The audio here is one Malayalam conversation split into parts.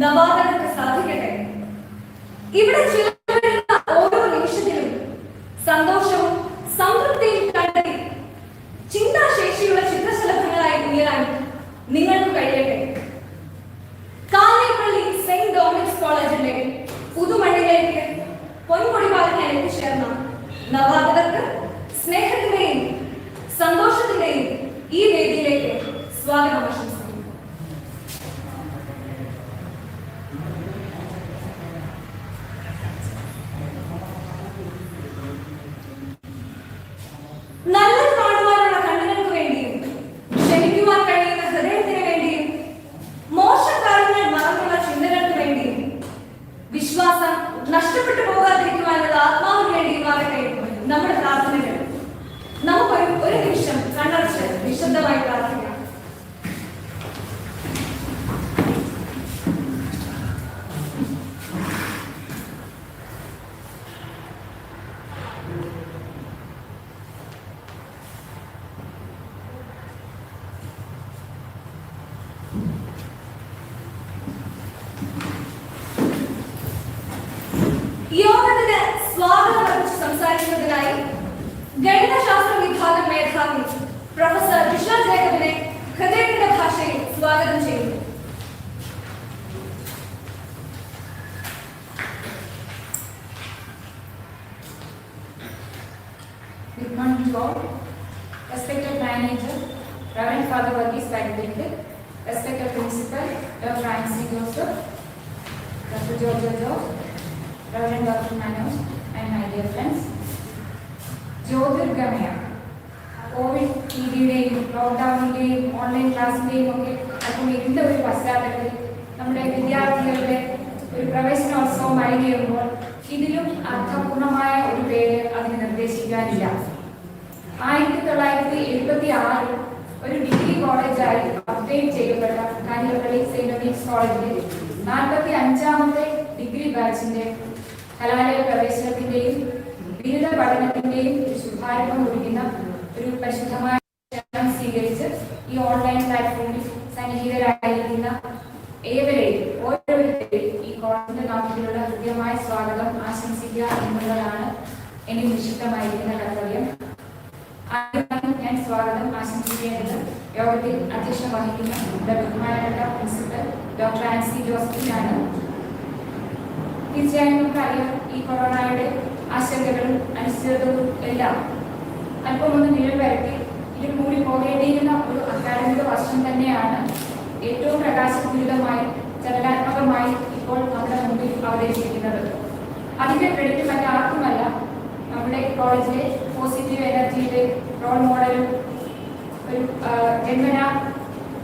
നവാഗതർക്ക് സാധിക്കട്ടെ. ഇവിടെ ചിലവരുന്ന ഓരോ നിമിഷത്തിലും സന്തോഷവും സംതൃപ്തിയും കണ്ടെത്തി ചിന്താശേഷിയുള്ള ചിത്രശലഭങ്ങളായി ഉയരാൻ നിങ്ങൾക്ക് കഴിയട്ടെ. കാഞ്ഞിരപ്പള്ളി സെന്റ് ഡോമിനിക്സ് കോളേജിന്റെ പുതുമണ്ണിലേക്ക് പൊൻകൊടി പാലിക്കാൻ എത്തിച്ചേർന്ന നവാഗതർക്ക് സ്നേഹത്തിന്റെയും സന്തോഷത്തിന്റെയും ഈ വേദിയിലേക്ക് സ്വാഗതം ആശംസിക്കുന്നു. നല്ലത് കാണുവാനുള്ള കണ്ണുകൾക്ക് വേണ്ടിയും ക്ഷമിക്കുവാൻ കഴിയുന്ന ഹൃദയത്തിന് വേണ്ടിയും മോശകാര്യങ്ങൾ മറന്നുള്ള ചിന്തകൾക്ക് വേണ്ടിയും വിശ്വാസം നഷ്ടപ്പെട്ടു പോകാതിരിക്കുവാനുള്ള ആത്മാവിന് വേണ്ടിയുമാകട്ടെ നമ്മുടെ പ്രാർത്ഥനകൾ. നമുക്കൊരു നിമിഷം കണ്ണടച്ച് നിശബ്ദമായി പ്രാർത്ഥിക്കാം. യോഗത്തിന് സ്വാഗതം അറിയിച്ച് സംസാരിക്കുന്നതിനായി ഗണിതശാസ്ത്ര വിഭാഗം മേധാവി പ്രൊഫസർ ജിഷ ജേക്കബിനെ ഹൃദയത്തിന്റെ ഭാഷയിൽ സ്വാഗതം ചെയ്യുന്നു. Good morning to all. Respected manager, Reverend Father Varghese Patrick, respected principal, Dr. Ansi Joseph, Dr. George, Reverend Dr. Manoj, and my dear friends. Jyothirgamaya Covid പീരീഡിന്റെയും ലോക്ക്ഡൌണിന്റെയും ഓൺലൈൻ ക്ലാസ്സിന്റെയും ഒക്കെ അപ്പോൾ ഇതിന്റെ ഒരു പശ്ചാത്തലത്തിൽ നമ്മുടെ വിദ്യാർത്ഥികളുടെ ഒരു പ്രവേശനോത്സവം അരങ്ങേറുമ്പോൾ ഇതിലും അർത്ഥപൂർണമായ ഒരു പേര് അതിന് നിർദ്ദേശിക്കാനില്ല. 1976 ഒരു ഡിഗ്രി കോളേജായി അപ്ഡേറ്റ് ചെയ്യപ്പെട്ട കാഞ്ഞിരപ്പള്ളി സെന്റ് ഡൊമിനിക്സ് കോളേജിലെ 45ാമത്തെ ഡിഗ്രി ബാച്ചിന്റെ കലാലയ പ്രവേശനത്തിന്റെയും ബിരുദ പഠനത്തിന്റെയും ശുഭാരംഭം കുറിക്കുന്ന ഒരു പരിശുദ്ധമായ സ്വീകരിച്ച് ഈ ഓൺലൈൻ പ്ലാറ്റ്ഫോമിൽ സന്നിഹിതരായിരിക്കുന്ന ഏവരെയും ഓരോരുത്തരെയും ഈ കോളേജിന്റെ നാമത്തിലുള്ള ഹൃദ്യമായ സ്വാഗതം ആശംസിക്കുക എന്നുള്ളതാണ് എനിക്ക് നിക്ഷിപ്തമായിരിക്കുന്ന കർത്തവ്യം. ഞാൻ സ്വാഗതം ആശംസിക്കേണ്ടത് യോഗത്തിൽ അധ്യക്ഷം വഹിക്കുന്ന നമ്മുടെ ബഹുമാനപ്പെട്ട പ്രിൻസിപ്പൽ ഡോക്ടർ ആൻസി ജോസഫിനാണ്. തീർച്ചയായും നമുക്കറിയാം, ഈ കൊറോണയുടെ ആശങ്കകളും അനിശ്ചിതത്വവും എല്ലാം അല്പമൊന്ന് നിഴൽ വരത്തി ഇതിൽ കൂടി പോകേണ്ടിയിരുന്ന ഒരു അക്കാദമിക വർഷം തന്നെയാണ് ഏറ്റവും പ്രകാശപൂരിതമായി ചലനാത്മകമായി ഇപ്പോൾ നമ്മുടെ മുമ്പിൽ അവതരിപ്പിക്കുന്നത്. അതിന്റെ ക്രെഡിറ്റ് മറ്റാർക്കുമല്ല, നമ്മുടെ കോളേജിലെ പോസിറ്റീവ് എനർജിയുടെ റോൾ മോഡലും ഒരു ജന്മന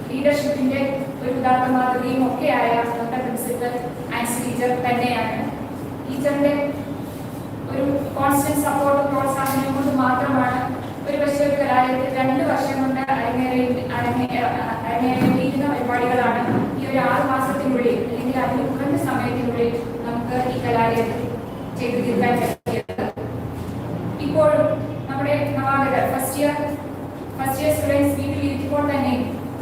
ലീഡർഷിപ്പിന്റെ ഒരു ഉദാത്ത മാതൃകയും ഒക്കെയായ നമ്മുടെ പ്രിൻസിപ്പൽ ആൻസി ടീച്ചർ തന്നെയാണ്. ടീച്ചറിന്റെ ഒരു കോൺസ്റ്റന്റ് സപ്പോർട്ടും പ്രോത്സാഹനം കൊണ്ട് മാത്രമാണ് ഒരു പക്ഷേ ഒരു കലാലയത്തിൽ 2 വർഷം കൊണ്ട് അരങ്ങേറിയിരുന്ന പരിപാടികളാണ് ഈ ഒരു 6 മാസത്തിനുള്ളിൽ അല്ലെങ്കിൽ അതിന് കുറഞ്ഞ സമയത്തിനുള്ളിൽ നമുക്ക് ഈ കലാലയത്തിൽ ചെയ്തു തീർക്കാൻ പറ്റിയത്. ഇപ്പോഴും നമ്മുടെ നവാഗതർ ഫസ്റ്റ് ഇയർ സ്റ്റുഡൻസ് വീട്ടിലിരിക്കുമ്പോൾ തന്നെ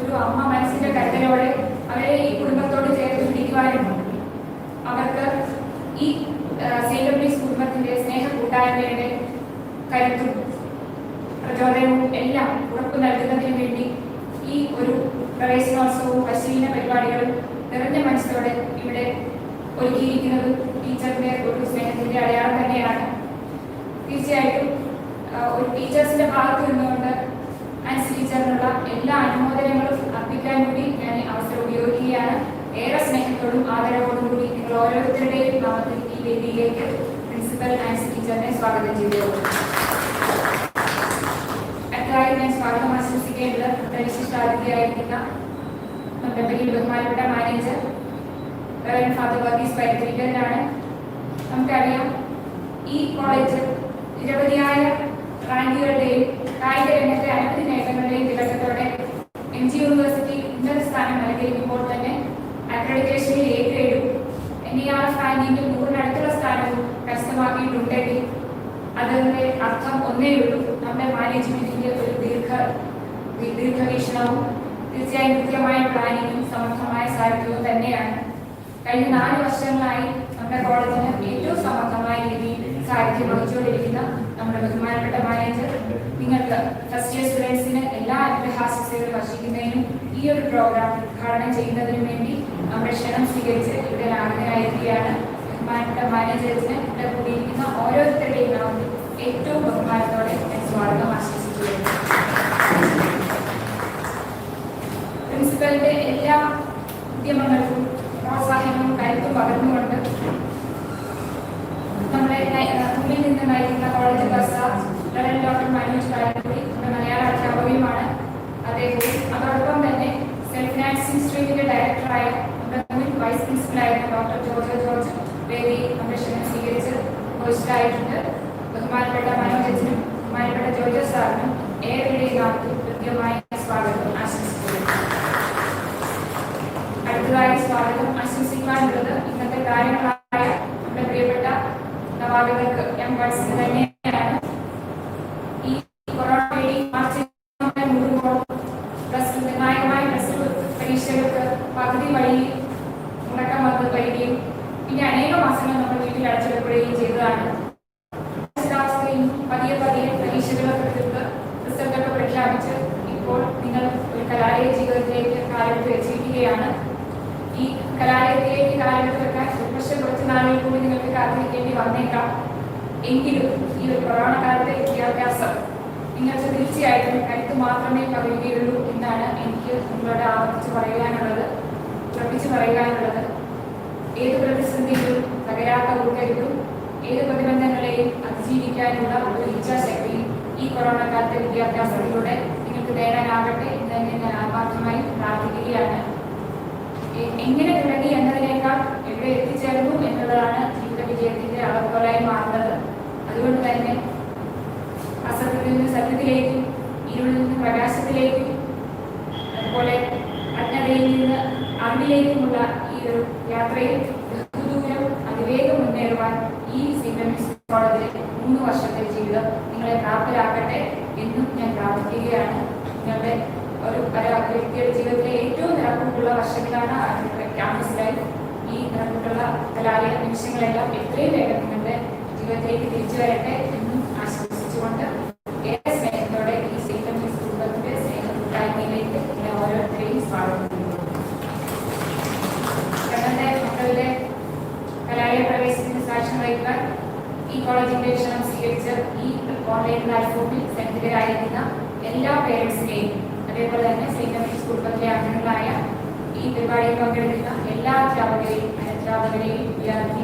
ഒരു അമ്മ മനസ്സിന്റെ കരുതലോടെ അവരെ ഈ കുടുംബത്തോട് ചേർത്ത് പിടിക്കുവാനും അവർക്ക് ഈ സെന്റ് ഡൊമിനിക്സ് കുടുംബത്തിന്റെ സ്നേഹ കൂട്ടായ്മയുടെ കരുത്തും പ്രചോദനവും എല്ലാം ഉറപ്പു നൽകുന്നതിന് വേണ്ടി ഈ ഒരു പ്രവേശനോത്സവവും പരിശീലന പരിപാടികളും നിറഞ്ഞ മനസ്സോടെ ഇവിടെ ഒരുക്കിയിരിക്കുന്നതും ടീച്ചറിന്റെ ഒരു സ്നേഹത്തിന്റെ അടയാളം തന്നെയാണ്. തീർച്ചയായിട്ടും ഒരു ടീച്ചേഴ്സിന്റെ ഭാഗത്ത് നിന്നുകൊണ്ട് ആൻസി ടീച്ചറിനുള്ള എല്ലാ അനുമോദനങ്ങളും അർപ്പിക്കാൻ കൂടി ഞാൻ അവസരം ഉപയോഗിക്കുകയാണ്. ഏറെ സ്നേഹത്തോടും ആദരവോടും കൂടി നിങ്ങൾ ഓരോരുത്തരുടെയും നാമത്തിൽ ഈ വേദിയിലേക്ക് പ്രിൻസിപ്പൽ ആൻസി ടീച്ചറിനെ സ്വാഗതം ചെയ്തു. അടുത്തതായി ഞാൻ സ്വാഗതം ആശംസിക്കേണ്ടത് നമ്മുടെ വിശിഷ്ടാതിഥിയായിരിക്കുന്ന നമ്മുടെ വലിയ ബഹുമാനപ്പെട്ട മാനേജർ റവറൻഡ് ഫാദർ വർഗീസ് പൈതൃകനാണ്. നമുക്കറിയാം, ഈ കോളേജ് നിരവധിയായ റാങ്കുകളുടെയും കായിക രംഗത്തെ അനവധി നേട്ടങ്ങളുടെയും തിളക്കത്തോടെ MG യൂണിവേഴ്സിറ്റി ഉന്നത സ്ഥാനം അലങ്കരിക്കുമ്പോൾ തന്നെ അക്രഡിറ്റേഷനിൽ A ഗ്രേഡും NERF റാങ്കിങ്ങിൽ 100-ന് സ്ഥാനവും കരസ്ഥമാക്കിയിട്ടുണ്ടെങ്കിൽ അതിന്റെ അർത്ഥം ഒന്നേ ഉള്ളൂ, നമ്മുടെ മാനേജ്മെന്റിന്റെ ഒരു ദീർഘവീക്ഷണവും തീർച്ചയായും കൃത്യമായ പ്ലാനിങ്ങും സമർത്ഥമായ സാഹിത്യവും തന്നെയാണ്. കഴിഞ്ഞ 4 വർഷങ്ങളായി നമ്മുടെ കോളേജിന് ഏറ്റവും സമർത്ഥമായ രീതിയിൽ സാഹിത്യം വഹിച്ചുകൊണ്ടിരിക്കുന്ന നമ്മുടെ ബഹുമാനപ്പെട്ട മാനേജർ നിങ്ങൾക്ക് ഫസ്റ്റ് ഇയർ സ്റ്റുഡൻസിന് എല്ലാ ആശംസകളും വർഷിക്കുന്നതിനും ഈ ഒരു പ്രോഗ്രാം ഉദ്ഘാടനം ചെയ്യുന്നതിനും വേണ്ടി നമ്മുടെ ക്ഷണം സ്വീകരിച്ച് ഇവിടെ ആഗ്രഹമായിരിക്കുകയാണ്. ബഹുമാനപ്പെട്ട മാനേജേഴ്സിന് ഇവിടെ കൂടിയിരിക്കുന്ന ഓരോരുത്തരുടെയും നാമത്തിൽ ഏറ്റവും ബഹുമാനത്തോടെ ഞാൻ സ്വാഗതം ആശംസിക്കുകയാണ്. പ്രിൻസിപ്പലിന്റെ എല്ലാ ഉദ്യമങ്ങൾക്കും പ്രോത്സാഹനവും കരുത്തും പകർന്നുകൊണ്ട് നമ്മുടെ മുന്നിൽ നിന്ന് നയിക്കുന്ന കോളേജ് ബസ് ഡോക്ടർ മനോജ് കാലക്കുടി നമ്മുടെ മലയാള അധ്യാപകയുമാണ്. അദ്ദേഹവും അതോടൊപ്പം തന്നെ സെൽഫ് ഫിനാൻസിംഗ് സ്ട്രീമിന്റെ ഡയറക്ടറായ നമ്മുടെ മുൻ വൈസ് പ്രിൻസിപ്പലായിരുന്ന ഡോക്ടർ ജോർജ് വേദി നമ്മുടെ ക്ഷണം സ്വീകരിച്ച് ഹോസ്റ്റായിട്ടുണ്ട്. ബഹുമാനപ്പെട്ട മനോജനും ബഹുമാനപ്പെട്ട ജോർജ് സാറിനും ഏവരുടെയും നാമത്തിൽ കൃത്യമായ സ്വാഗതം ആശംസിക്കുന്നു. അടുത്തതായി സ്വാഗതം ആശംസിക്കാനുള്ളത് ഇന്നത്തെ കാര്യങ്ങളായ നമ്മുടെ പ്രിയപ്പെട്ട നവാഗതർക്ക് എംബാസിന് തന്നെയാണ്. ഈ കൊറോണ വഴി മാർച്ച് നിർണായകമായ പ്ലസ് ടു പരീക്ഷകൾക്ക് പകുതി വഴി മുടക്കം വരികയും പിന്നെ അനേക മാസങ്ങൾ നമ്മൾ വീട്ടിൽ അടച്ചിടപ്പെടുകയും ചെയ്തതാണ്. പതിയെ പരീക്ഷകളൊക്കെ തീർത്ത് റിസൾട്ടൊക്കെ പ്രഖ്യാപിച്ച് ഇപ്പോൾ നിങ്ങൾ ഒരു കലാലയ ജീവിതത്തിലേക്ക് കാലെടുത്ത് വെച്ചിരിക്കുകയാണ്. ഈ കലാലയത്തിലേക്ക് കാലെടുത്ത് വെക്കാൻ പക്ഷേ കുറച്ച് നാളുകൾ കൂടി നിങ്ങൾക്ക് കാത്തിരിക്കേണ്ടി വന്നേക്കാം. എങ്കിലും ഈ ഒരു കൊറോണ കാലത്തെ വിദ്യാഭ്യാസം നിങ്ങൾക്ക് തീർച്ചയായിട്ടും കരുത്ത് മാത്രമേ പകരുകയുള്ളൂ എന്നാണ് എനിക്ക് നിങ്ങളോട് ആവർത്തിച്ച് പറയാനുള്ളത്. ഏത് പ്രതിസന്ധിയിലും തകരാത്ത ഉൾക്കരുത്തും ഏത് പ്രതിബന്ധങ്ങളെയും അതിജീവിക്കാനുള്ള ഒരു ഇച്ഛാശക്തിയും ഈ കൊറോണ കാലത്തെ വിദ്യാഭ്യാസത്തിലൂടെ നിങ്ങൾക്ക് നേടാനാകട്ടെ എന്ന് തന്നെ ഞാൻ ആത്മാർത്ഥമായി പ്രാർത്ഥിക്കുകയാണ്. എങ്ങനെ തുടങ്ങി എന്നതിനേക്കാൾ എവിടെ എത്തിച്ചേർന്നു എന്നുള്ളതാണ് ജീവിത വിജയത്തിന്റെ അളവുകോലായി മാറുന്നത്. അതുകൊണ്ട് തന്നെ അസത്യത്തിൽ നിന്ന് സത്യത്തിലേക്കും ഇരുളിൽ നിന്ന് പ്രകാശത്തിലേക്കും അതുപോലെ അജ്ഞതയിൽ നിന്ന് അറിവിലേക്കുമുള്ള ഈ ഒരു യാത്രയിൽ ബഹുദൂരം അതിവേഗം മുന്നേറുവാൻ ഈ സീനിയർ കോളേജിലെ 3 വർഷത്തെ ജീവിതം നിങ്ങളെ പ്രാപ്തരാക്കട്ടെ എന്നും ഞാൻ പ്രാർത്ഥിക്കുകയാണ്. നിങ്ങളുടെ ഒരു വ്യക്തിയുടെ ജീവിതത്തിലെ ഏറ്റവും നിറക്കൂട്ടുള്ള വർഷങ്ങളാണ് ക്യാമ്പസിലായി. ഈ നിറക്കൂട്ടുള്ള കലാലയ നിമിഷങ്ങളെല്ലാം എത്രയും വേഗം നിങ്ങളുടെ ജീവിതത്തിലേക്ക് തിരിച്ചു വരട്ടെ എന്നും ആശംസിച്ചുകൊണ്ട് ഏറെ സ്നേഹത്തോടെ ഈ സീനിയർ കുടുംബത്തിന്റെ സ്നേഹകൂട്ടായ്മയിലേക്ക് ഞാൻ ഓരോരുത്തരെയും സ്വാഗതം ചെയ്യുന്നു. ഞങ്ങളുടെ മക്കളുടെ കലാലയ പ്രവേശനത്തിന് സാക്ഷ്യം വഹിക്കാൻ ഈ കോളേജിന്റെ ക്ഷണം സ്വീകരിച്ച് ഈ ഓൺലൈൻ പ്ലാറ്റ്ഫോമിൽ സെൻട്രലായിരിക്കുന്ന എല്ലാ പേരൻസിനെയും അതേപോലെ തന്നെ സീനിയർ കുടുംബത്തിലെ അംഗങ്ങളായ ഈ പരിപാടിയിൽ പങ്കെടുക്കുന്ന എല്ലാ അധ്യാപകരെയും വിദ്യാർത്ഥി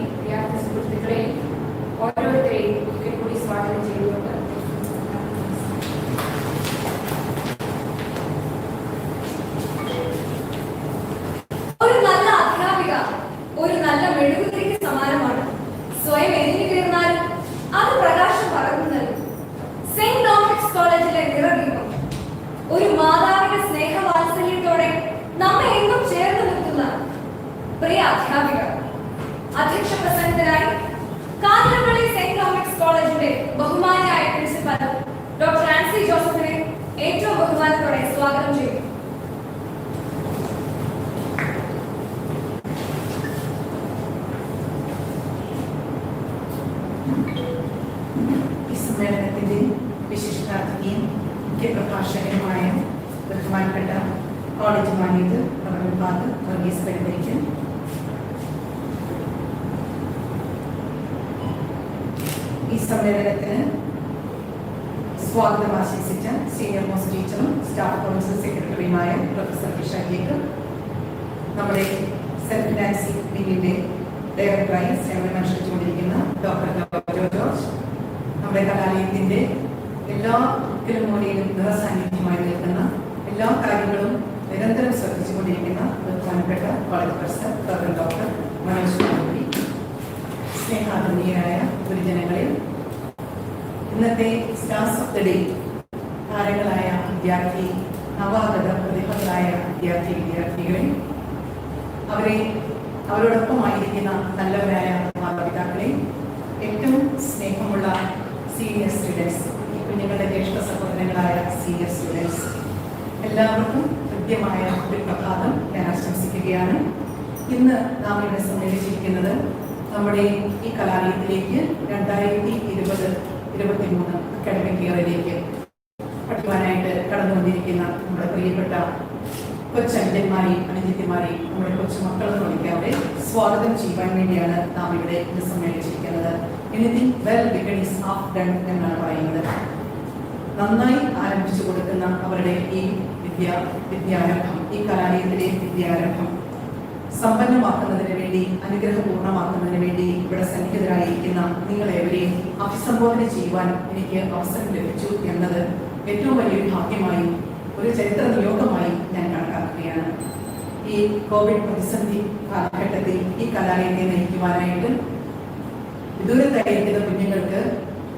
സുഹൃത്തുക്കളെയും ഓരോരുത്തരെയും ഒരിക്കൽ കൂടി സ്വാഗതം ചെയ്തുകൊണ്ട് ഒരു നല്ല അധ്യാപിക ഒരു നല്ല മെഴുകുതിരിക്ക് സമാനമാണ്. സ്വയം എരിഞ്ഞു തീർന്നാലും അത് പ്രകാശം പകർന്നു നൽകും. സെന്റ് ഡോമിനിക്സ് കോളേജിലെ നിറദീപം ഒരു മാതാവിന്റെ സ്നേഹവാത്സല്യത്തോടെ നമ്മെ എന്നും ചേർന്ന് നിർത്തുന്ന പ്രിയ അധ്യാപിക. അധ്യക്ഷ പ്രസംഗത്തിനായി കാഞ്ഞിരപ്പള്ളി സെന്റ് ഡോമിനിക്സ് കോളേജിന്റെ ബഹുമാനിയായ പ്രിൻസിപ്പൽ ഡോക്ടർ ആൻസി ജോസഫിനെ ഏറ്റവും ബഹുമാനത്തോടെ സ്വാഗതം ചെയ്തു. ഈ സമ്മേളനത്തിന്റെ വിശിഷ്ടാതിഥിയും മുഖ്യപ്രഭാഷകനുമായ ബഹുമാനപ്പെട്ട കോളേജ് മാനേജർ പ്രൊഫസർ വർഗീസ് പരിമരിക്കൻ, ഈ സമ്മേളനത്തിന് സ്വാഗതം ആശംസിച്ച സീനിയർ മോസ്റ്റ് ടീച്ചറും സ്റ്റാഫ് കൗൺസിൽ സെക്രട്ടറിയുമായ പ്രൊഫസർ വിഷ ജേക്കബ്, നമ്മുടെ സെൽഫ് ഫിനാൻസിംഗ് വിങ്ങിന്റെ ഡയറക്ടറായി സേവനമനുഷ്ഠിച്ചുകൊണ്ടിരിക്കുന്ന ഡോക്ടർ ജോർജ്, നമ്മുടെ കലാലയത്തിന്റെ എല്ലാ മൂലയിലും നിറസാന്നിധ്യമായി നിൽക്കുന്ന എല്ലാ കാര്യങ്ങളും നിരന്തരം ശ്രദ്ധിച്ചുകൊണ്ടിരിക്കുന്ന ബഹുമാനപ്പെട്ട കോളേജ് പ്രൊഫസർ ഡോക്ടർ മനോജ് കാലക്കുടി, സ്നേഹാധന്യരായ ഗുരുജനങ്ങളിൽ ഇന്നത്തെ സ്റ്റാർസ് ഓഫ് ദ ഡേ താരങ്ങളായ വിദ്യാർത്ഥി നവാഗത പ്രതിഭകളായ വിദ്യാർത്ഥികളെ, അവരോടൊപ്പമായിരിക്കുന്ന നല്ലവരായ മാതാപിതാക്കളെ, ഏറ്റവും സ്നേഹമുള്ള സീനിയർ സ്റ്റുഡൻസ്, ഈ കുഞ്ഞുങ്ങളുടെ ജ്യേഷ്ഠ സഹോദരങ്ങളായ സീനിയർ സ്റ്റുഡൻസ്, എല്ലാവർക്കും കൃത്യമായ ഒരു പ്രഭാതം ഞാൻ ആശംസിക്കുകയാണ്. ഇന്ന് നാം ഇവിടെ സമ്മേളിച്ചിരിക്കുന്നത് നമ്മുടെ ഈ കലാലയത്തിലേക്ക് 2020-23 അക്കാഡമിക് ഇയറിലേക്ക് പഠിക്കുവാനായിട്ട് കടന്നു വന്നിരിക്കുന്ന നമ്മുടെ പ്രിയപ്പെട്ട കൊച്ചഞ്ചന്മാരെയും അനുജിത്യമാരെയും നമ്മുടെ കൊച്ചുമക്കൾ എന്ന് വിളിക്കാതെ സ്വാഗതം ചെയ്യുവാൻ വേണ്ടിയാണ് നാം ഇവിടെ ഇന്ന് സമ്മേളിച്ചിരിക്കുന്നത്. Anything well begun is half done എന്നാണ് പറയുന്നത്. നന്നായി ആരംഭിച്ചു കൊടുക്കുന്ന അവരുടെ ഈ വിദ്യാരംഭം, ഈ കലാലയത്തിലെ വിദ്യാരംഭം സമ്പന്നമാക്കുന്നതിന് വേണ്ടി, അനുഗ്രഹപൂർണ്ണമാക്കുന്നതിന് വേണ്ടി ഇവിടെ സന്നിഹിതരായിരിക്കുന്ന നിങ്ങളെവരെയും അഭിസംബോധന ചെയ്യുവാൻ എനിക്ക് അവസരം ലഭിച്ചു എന്നത് ഏറ്റവും വലിയൊരു ഭാഗ്യമായി, ഒരു ചരിത്ര നിയോഗമായി ഞാൻ കണക്കാക്കുകയാണ്. ഈ കോവിഡ് പ്രതിസന്ധി കാലഘട്ടത്തിൽ ഈ കലാലയത്തെ നയിക്കുവാനായിട്ട് വിദൂരത്തായിരിക്കുന്ന കുഞ്ഞുങ്ങൾക്ക്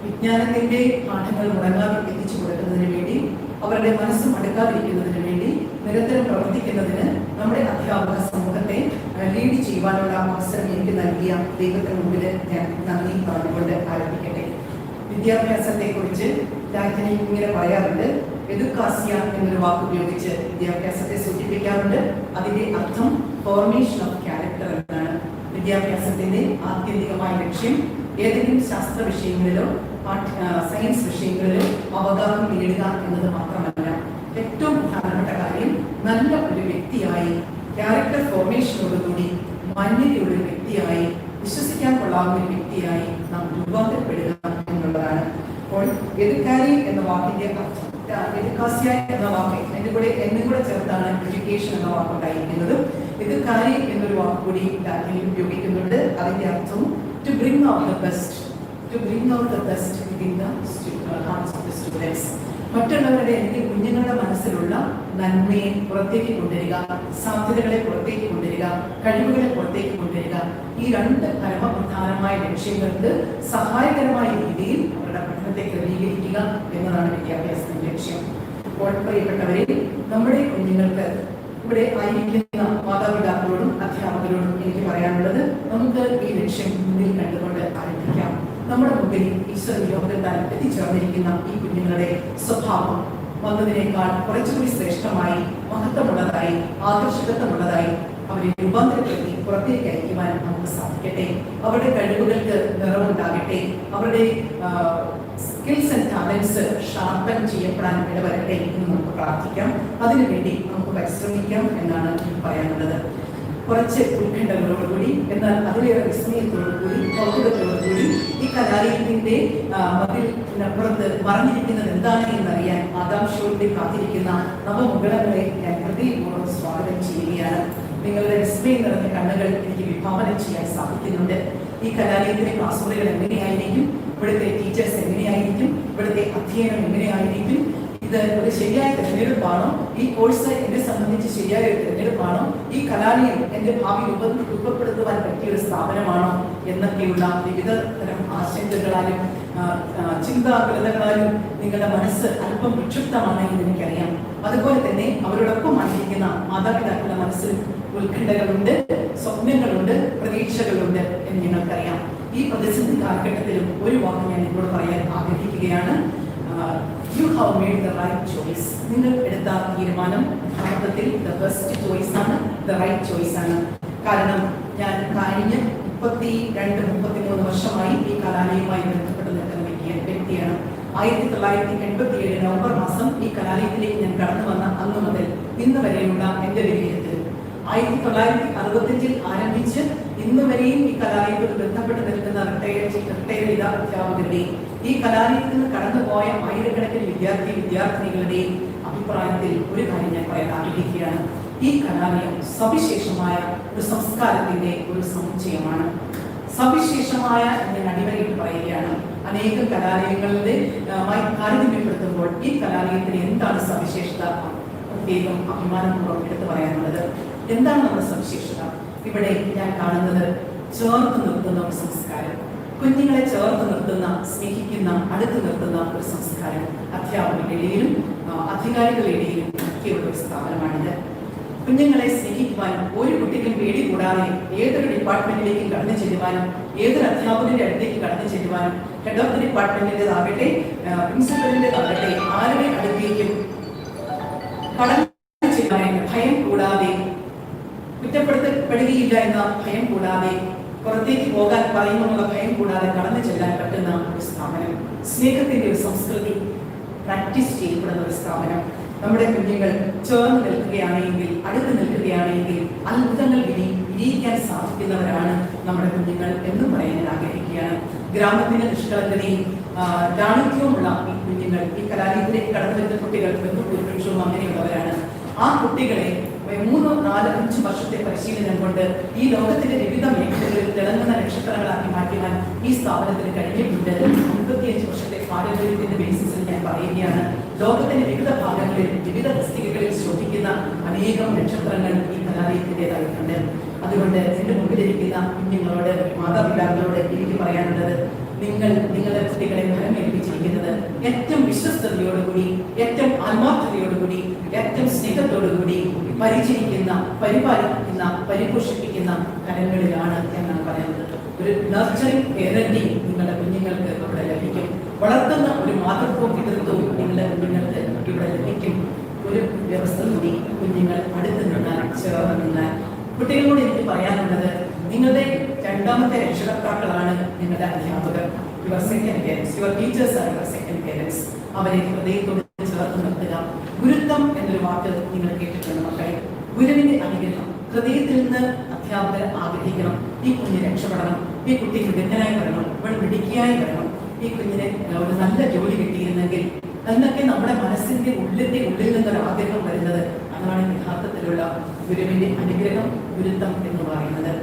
വിജ്ഞാനത്തിന്റെ പാഠങ്ങൾ മുടങ്ങാതെ എത്തിച്ചു കൊടുക്കുന്നതിന് വേണ്ടി, അവരുടെ മനസ്സും അടുക്കാതിരിക്കുന്നതിന് വേണ്ടി നിരന്തരം പ്രവർത്തിക്കുന്നതിന് നമ്മുടെ അധ്യാപക സമൂഹത്തെ ലീഡ് ചെയ്യുവാനുള്ള അവസരം എനിക്ക് നൽകിയ ദൈവത്തിന് മുമ്പിൽ ഞാൻ നന്ദി പറഞ്ഞുകൊണ്ട് ആരംഭിക്കട്ടെ. വിദ്യാഭ്യാസത്തെക്കുറിച്ച് ലാറ്റിനിൽ ഇങ്ങനെ പറയാറുണ്ട്, എഡുക്കാസിയ എന്നൊരു വാക്ക് ഉപയോഗിച്ച് വിദ്യാഭ്യാസത്തെ സൂചിപ്പിക്കാറുണ്ട്. അതിന്റെ അർത്ഥം ഫോർമേഷൻ ഓഫ് ക്യാരക്ടർ എന്നാണ്. വിദ്യാഭ്യാസത്തിന്റെ ആത്യന്തികമായ ലക്ഷ്യം ഏതെങ്കിലും ശാസ്ത്ര വിഷയങ്ങളിലോ സയൻസ് വിഷയങ്ങളിലോ അവഗാഹം നേടുക എന്നത് മാത്രമല്ല, ഏറ്റവും പ്രധാനപ്പെട്ട കാര്യം നല്ല ഒരു വ്യക്തിയായി, ക്യാരക്ടർ ഫോർമേഷനോടുകൂടി മാന്യതയുള്ള ഒരു വ്യക്തിയായി, വിശ്വസിക്കാൻ കൊള്ളാവുന്ന ഒരു വ്യക്തിയായി നാം രൂപാന്തരപ്പെടുക എന്നുള്ളതാണ്. അപ്പോൾ എഡുക്കാരി എന്ന വാക്കിന്റെ അർത്ഥം, എഡുക്കാസിയ എന്ന വാക്ക് എന്നും കൂടെ ചേർത്താണ് എഡ്യൂക്കേഷൻ എന്ന വാക്കുണ്ടായിരിക്കുന്നത്. എഡുക്കാരി എന്നൊരു വാക്ക് കൂടി ലാറ്റിനിൽ ഉപയോഗിക്കുന്നുണ്ട്. അതിന്റെ അർത്ഥം to bring out the best within the hearts of the students. മറ്റുള്ളവരുടെ, എനിക്ക് കുഞ്ഞുങ്ങളുടെ മനസ്സിലുള്ള നന്മയെ പുറത്തേക്ക് കൊണ്ടുവരിക, സാധ്യതകളെ പുറത്തേക്ക് കൊണ്ടുവരിക, കഴിവുകളെ പുറത്തേക്ക് കൊണ്ടുവരിക, ഈ രണ്ട് പരമപ്രധാനമായ ലക്ഷ്യങ്ങൾക്ക് സഹായകരമായ രീതിയിൽ അവരുടെ പഠനത്തെ ക്രമീകരിക്കുക എന്നതാണ് വിദ്യാഭ്യാസത്തിന്റെ ലക്ഷ്യം. അപ്പോൾ പ്രിയപ്പെട്ടവരെ, നമ്മുടെ കുഞ്ഞുങ്ങൾക്ക് ഇവിടെ ആയിരിക്കുന്ന മാതാപിതാക്കളോടും അധ്യാപകരോടും എനിക്ക് പറയാനുള്ളത്, നമുക്ക് ഈ ലക്ഷ്യം മുന്നിൽ കണ്ടുകൊണ്ട് ആരംഭിക്കാം. നമ്മുടെ മുമ്പിൽ ഈശ്വര നിയോഗത്താൽ എത്തിച്ചേർന്നിരിക്കുന്ന ഈ കുഞ്ഞുങ്ങളുടെ സ്വഭാവം വന്നതിനേക്കാൾ കുറച്ചുകൂടി ശ്രേഷ്ഠമായി, മഹത്വമുള്ളതായി, ആകർഷകത്വമുള്ളതായി അവരെ രൂപാന്തരപ്പെടുത്തി പുറത്തേക്ക് അയക്കുവാൻ നമുക്ക് സാധിക്കട്ടെ. അവരുടെ കഴിവുകൾക്ക് നിറവുണ്ടാകട്ടെ. അവരുടെ സ്കിൽസ് ആൻഡ് ടാലൻസ് ഷാർപ്പൻ ചെയ്യപ്പെടാൻ ഇടവരട്ടെ എന്ന് നമുക്ക് പ്രാർത്ഥിക്കാം. അതിനുവേണ്ടി നമുക്ക് പരിശ്രമിക്കാം എന്നാണ് എനിക്ക് പറയാനുള്ളത്. കുറച്ച് ഉത്കണ്ഠകളോടുകൂടി, എന്നാൽ അതിലേറെ വിസ്മയത്തോടുകൂടി, കൗതുകത്തോടുകൂടി ഈ കലാലയത്തിന്റെ മതിലിനപ്പുറത്ത് മറഞ്ഞിരിക്കുന്നത് എന്താണ് എന്നറിയാൻ ആകാംക്ഷയോടെ കാത്തിരിക്കുന്ന നവമുകളങ്ങളെ ഞാൻ ഹൃദയപൂർവ്വം സ്വാഗതം ചെയ്യുകയാണ്. നിങ്ങളുടെ വിസ്മയം നിറഞ്ഞ കണ്ണുകൾ എനിക്ക് വിഭാവനം ചെയ്യാൻ സാധിക്കുന്നുണ്ട്. ഈ കലാലയത്തിലെ ക്ലാസ് മുറികൾ എങ്ങനെയായിരിക്കും, ഇവിടുത്തെ ടീച്ചേഴ്സ് എങ്ങനെയായിരിക്കും, ഇവിടുത്തെ അധ്യയനം എങ്ങനെയായിരിക്കും, ഇത് ഒരു ശരിയായ തിരഞ്ഞെടുപ്പാണോ, ഈ കോഴ്സ് എന്നെ സംബന്ധിച്ച് ശരിയായ ഒരു തിരഞ്ഞെടുപ്പാണോ, ഈ കലാലയം എന്റെ ഭാവി രൂപപ്പെടുത്തുവാൻ പറ്റിയ ഒരു സ്ഥാപനമാണോ എന്നൊക്കെയുള്ള വിവിധ തരം ആശങ്കകളാലും ചിന്താകുലതകളാലും നിങ്ങളുടെ മനസ്സ് അല്പം വിക്ഷുപ്തമാണ് എന്ന് എനിക്കറിയാം. അതുപോലെ തന്നെ അവരോടൊപ്പം ആയിരിക്കുന്ന മാതാപിതാക്കളുടെ മനസ്സിൽ ഉത്കണ്ഠകളുണ്ട്, സ്വപ്നങ്ങളുണ്ട്, പ്രതീക്ഷകളുണ്ട് എന്ന് ഞങ്ങൾക്കറിയാം. ഈ പ്രതിസന്ധി കാലഘട്ടത്തിലും ഒരു വാക്ക് ഞാൻ നിങ്ങളോട് പറയാൻ ആഗ്രഹിക്കുകയാണ്. You have made the right choice. നിങ്ങൾ എടുത്ത തീരുമാനം യഥാർത്ഥത്തിൽ the best choice ആണ്, the right choice ആണ്. കാരണം ഞാൻ കഴിഞ്ഞ 32-33 വർഷമായി ഈ കലാലയവുമായി ബന്ധപ്പെട്ട് നിൽക്കുന്ന വ്യക്തിയാണ്. 1987 നവംബർ മാസം ഈ കലാലയത്തിലേക്ക് ഞാൻ കടന്നു വന്ന അന്ന് മുതൽ ഇന്ന് വരെയുള്ള എന്റെ വിലയിരുത്തൽ, 1965 ആരംഭിച്ച് ഇന്ന് വരെയും ഈ കലാലയത്തിൽ ബന്ധപ്പെട്ട് നിൽക്കുന്ന റിട്ടയർ ചെയ്ത അധ്യാപകരുടെയും ഈ കലാലയത്തിൽ നിന്ന് കടന്നുപോയ ആയിരക്കണക്കിന് വിദ്യാർത്ഥിനികളുടെയും അഭിപ്രായത്തിൽ ഒരു കാര്യം ഞാൻ പറയാൻ ആഗ്രഹിക്കുകയാണ്. ഈ കലാലയം സവിശേഷമായ ഒരു സംസ്കാരത്തിന്റെ ഒരു സമുച്ചയമാണ്. സവിശേഷമായ ഞാൻ അടിവരയിട്ട് പറയുകയാണ്. അനേകം കലാലയങ്ങളുടെ താരതമ്യപ്പെടുത്തുമ്പോൾ ഈ കലാലയത്തിന് എന്താണ് സവിശേഷത, പ്രത്യേകം അഭിമാനപൂർവ്വം എടുത്തു പറയാനുള്ളത്. എന്താണ് നമ്മുടെ സവിശേഷത? ഇവിടെ ഞാൻ കാണുന്നത് ചേർത്ത് നിർത്തുന്ന ഒരു സംസ്കാരം, കുഞ്ഞുങ്ങളെ ചേർത്ത് നിർത്തുന്ന, സ്നേഹിക്കുന്ന, അടുത്ത് നിർത്തുന്ന ഒരു സംസ്കാരം അധ്യാപകരുടെ ഇടയിലും അധികാരികളുടെ ഇടയിലും ഒക്കെയുള്ള ഒരു സ്ഥാപനമാണിത്. കുഞ്ഞുങ്ങളെ സ്നേഹിക്കുവാനും ഒരു കുട്ടിക്കും പേടി കൂടാതെ ഏതൊരു ഡിപ്പാർട്ട്മെന്റിലേക്ക് കടന്നു ചെല്ലുവാനും, ഏതൊരു അധ്യാപകന്റെ അടുത്തേക്ക് കടന്നു ചെല്ലുവാനും, ഹെഡ് ഓഫ് ദി ഡിപ്പാർട്ട്മെന്റിന്റേതാകട്ടെ, പ്രിൻസിപ്പലിന്റേതാകട്ടെ, ആരുടെ അടുത്തേക്കും കടന്നു ചെല്ലുവാനായിട്ട് ഭയം കൂടാതെ കുറ്റപ്പെടുത്തപ്പെടുകയില്ല എന്ന ഭയം കൂടാതെ, പുറത്തേക്ക് പോകാൻ പറയുമെന്നുള്ള ഭയം കൂടാതെ കടന്നു ചെല്ലാൻ പറ്റുന്ന ഒരു സ്ഥാപനം, സ്നേഹത്തിന്റെ ഒരു സംസ്കൃതി പ്രാക്ടീസ് ചെയ്യപ്പെടുന്ന ഒരു സ്ഥാപനം. നമ്മുടെ കുഞ്ഞുങ്ങൾ ചേർന്ന് നിൽക്കുകയാണെങ്കിൽ, അടുത്ത് നിൽക്കുകയാണെങ്കിൽ അത്ഭുതങ്ങൾ വിരിയിക്കാൻ സാധിക്കുന്നവരാണ് നമ്മുടെ കുഞ്ഞുങ്ങൾ എന്നും പറയാൻ ആഗ്രഹിക്കുകയാണ്. ഗ്രാമത്തിന്റെ നിഷ്കളങ്കതയും ലാളിത്യവുമുള്ള ഈ കുഞ്ഞുങ്ങൾ, ഈ കലാലയത്തിലേക്ക് കടന്നു വരുന്ന കുട്ടികൾ ബന്ധുഭൂരിപക്ഷവും അങ്ങനെയുള്ളവരാണ്. ആ കുട്ടികളെ 3, 4, 5 വർഷത്തെ പരിശീലനം കൊണ്ട് ഈ ലോകത്തിന്റെ വിവിധ മേഖലകളിൽ തിളങ്ങുന്ന നക്ഷത്രങ്ങളാക്കി മാറ്റുവാൻ ഈ സ്ഥാപനത്തിന് കഴിഞ്ഞിട്ടുണ്ട്. 35 വർഷത്തെ പാരമ്പര്യത്തിന്റെ ബേസിസിൽ ഞാൻ പറയുകയാണ്. ലോകത്തിന്റെ വിവിധ ഭാഗങ്ങളിൽ, വിവിധ തസ്തികകളിൽ ശോഭിക്കുന്ന അനേകം നക്ഷത്രങ്ങൾ ഈ കലാലയത്തിൻ്റെതായിട്ടുണ്ട്. അതുകൊണ്ട് എന്റെ മുമ്പിലിരിക്കുന്ന കുഞ്ഞുങ്ങളോട്, മാതാപിതാക്കളോട് എനിക്ക് പറയാനുള്ളത്, നിങ്ങൾ നിങ്ങളുടെ കുട്ടികളെ ഫലമേൽപ്പിച്ചിരിക്കുന്നത് ഏറ്റവും വിശ്വസ്തയോടുകൂടി, ഏറ്റവും ആത്മാർത്ഥതയോടുകൂടി, ഏറ്റവും സ്നേഹത്തോടുകൂടി പരിചരിക്കുന്ന, പരിപാലിക്കുന്ന, പരിപോഷിപ്പിക്കുന്ന കരങ്ങളിലാണ് എന്നാണ് പറയുന്നത്. ഒരു നർച്ചറിംഗ് പേരന്റിങ് നിങ്ങളുടെ കുഞ്ഞുങ്ങൾക്ക് ഇവിടെ ലഭിക്കും. വളർത്തുന്ന ഒരു മാതൃത്വവും പിതൃത്വവും നിങ്ങളുടെ കുഞ്ഞുങ്ങൾക്ക് ഇവിടെ ലഭിക്കും. ഒരു വ്യവസ്ഥ കൂടി, കുഞ്ഞുങ്ങൾ അടുത്ത് നിന്നാൽ, ചേർന്ന് നിന്നാൽ. കുട്ടികളോട് എനിക്ക് പറയാനുള്ളത്, നിങ്ങളുടെ രണ്ടാമത്തെ രക്ഷകർത്താക്കളാണ് നിങ്ങളുടെ അധ്യാപകർ. Your second parents, your teachers are your second parents. അവരെ ഹൃദയത്തോട് ചേർത്ത് നിർത്തുക. ഗുരുത്വം എന്നൊരു വാക്ക് നിങ്ങൾ കേട്ടിട്ടുണ്ട് മക്കളെ. ഗുരുവിന്റെ അനുഗ്രഹം ഹൃദയത്തിൽ നിന്ന് അധ്യാപകർ ആഗ്രഹിക്കണം. ഈ കുഞ്ഞിനെ രക്ഷപ്പെടണം, ഈ കുട്ടി വിദഗ്ധനായി വരണം, ഇവിടെ മിടുക്കിയായി വരണം, ഈ കുഞ്ഞിനെ ഒരു നല്ല ജോലി കിട്ടിയിരുന്നെങ്കിൽ എന്നൊക്കെ നമ്മുടെ മനസ്സിന്റെ ഉള്ളിൽ നിന്നൊരു ആഗ്രഹം വരുന്നത്. അതാണ് യഥാർത്ഥത്തിലുള്ള ഗുരുവിന്റെ അനുഗ്രഹം, ഗുരുത്വം എന്ന് പറയുന്നത്.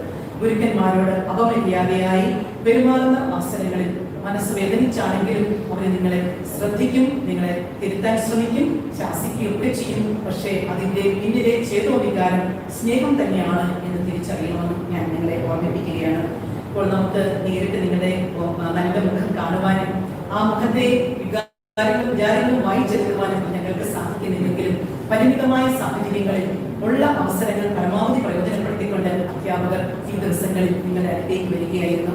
ഗുരുക്കന്മാരോട് അപമര്യാദയായി പെരുമാറുന്ന അവസരങ്ങളിൽ മനസ്സ് വേദനിച്ചാണെങ്കിലും അവരെ നിങ്ങളെ ശ്രദ്ധിക്കും, നിങ്ങളെ തിരുത്താൻ ശ്രമിക്കും, ശാസിക്കുകയും ഒക്കെ ചെയ്യും. പക്ഷേ അതിന്റെ പിന്നിലെ ചേതോവികാരം സ്നേഹം തന്നെയാണ് എന്ന് തിരിച്ചറിയണമെന്ന് ഞാൻ നിങ്ങളെ ഓർമ്മിപ്പിക്കുകയാണ്. അപ്പോൾ നമുക്ക് നേരിട്ട് നിങ്ങളുടെ നല്ല മുഖം കാണുവാനും ആ മുഖത്തെ വിചാരങ്ങളും വായിച്ചെടുക്കുവാനും ഞങ്ങൾക്ക് സാധിക്കുന്നില്ലെങ്കിലും പരിമിതമായ സാഹചര്യങ്ങളിൽ ഉള്ള അവസരങ്ങൾ പരമാവധി പ്രയോജനപ്പെടുത്തിക്കൊണ്ട് അധ്യാപകർ ഈ ദിവസങ്ങളിൽ നിങ്ങളുടെ അടുത്തേക്ക് വരികയായിരുന്നു.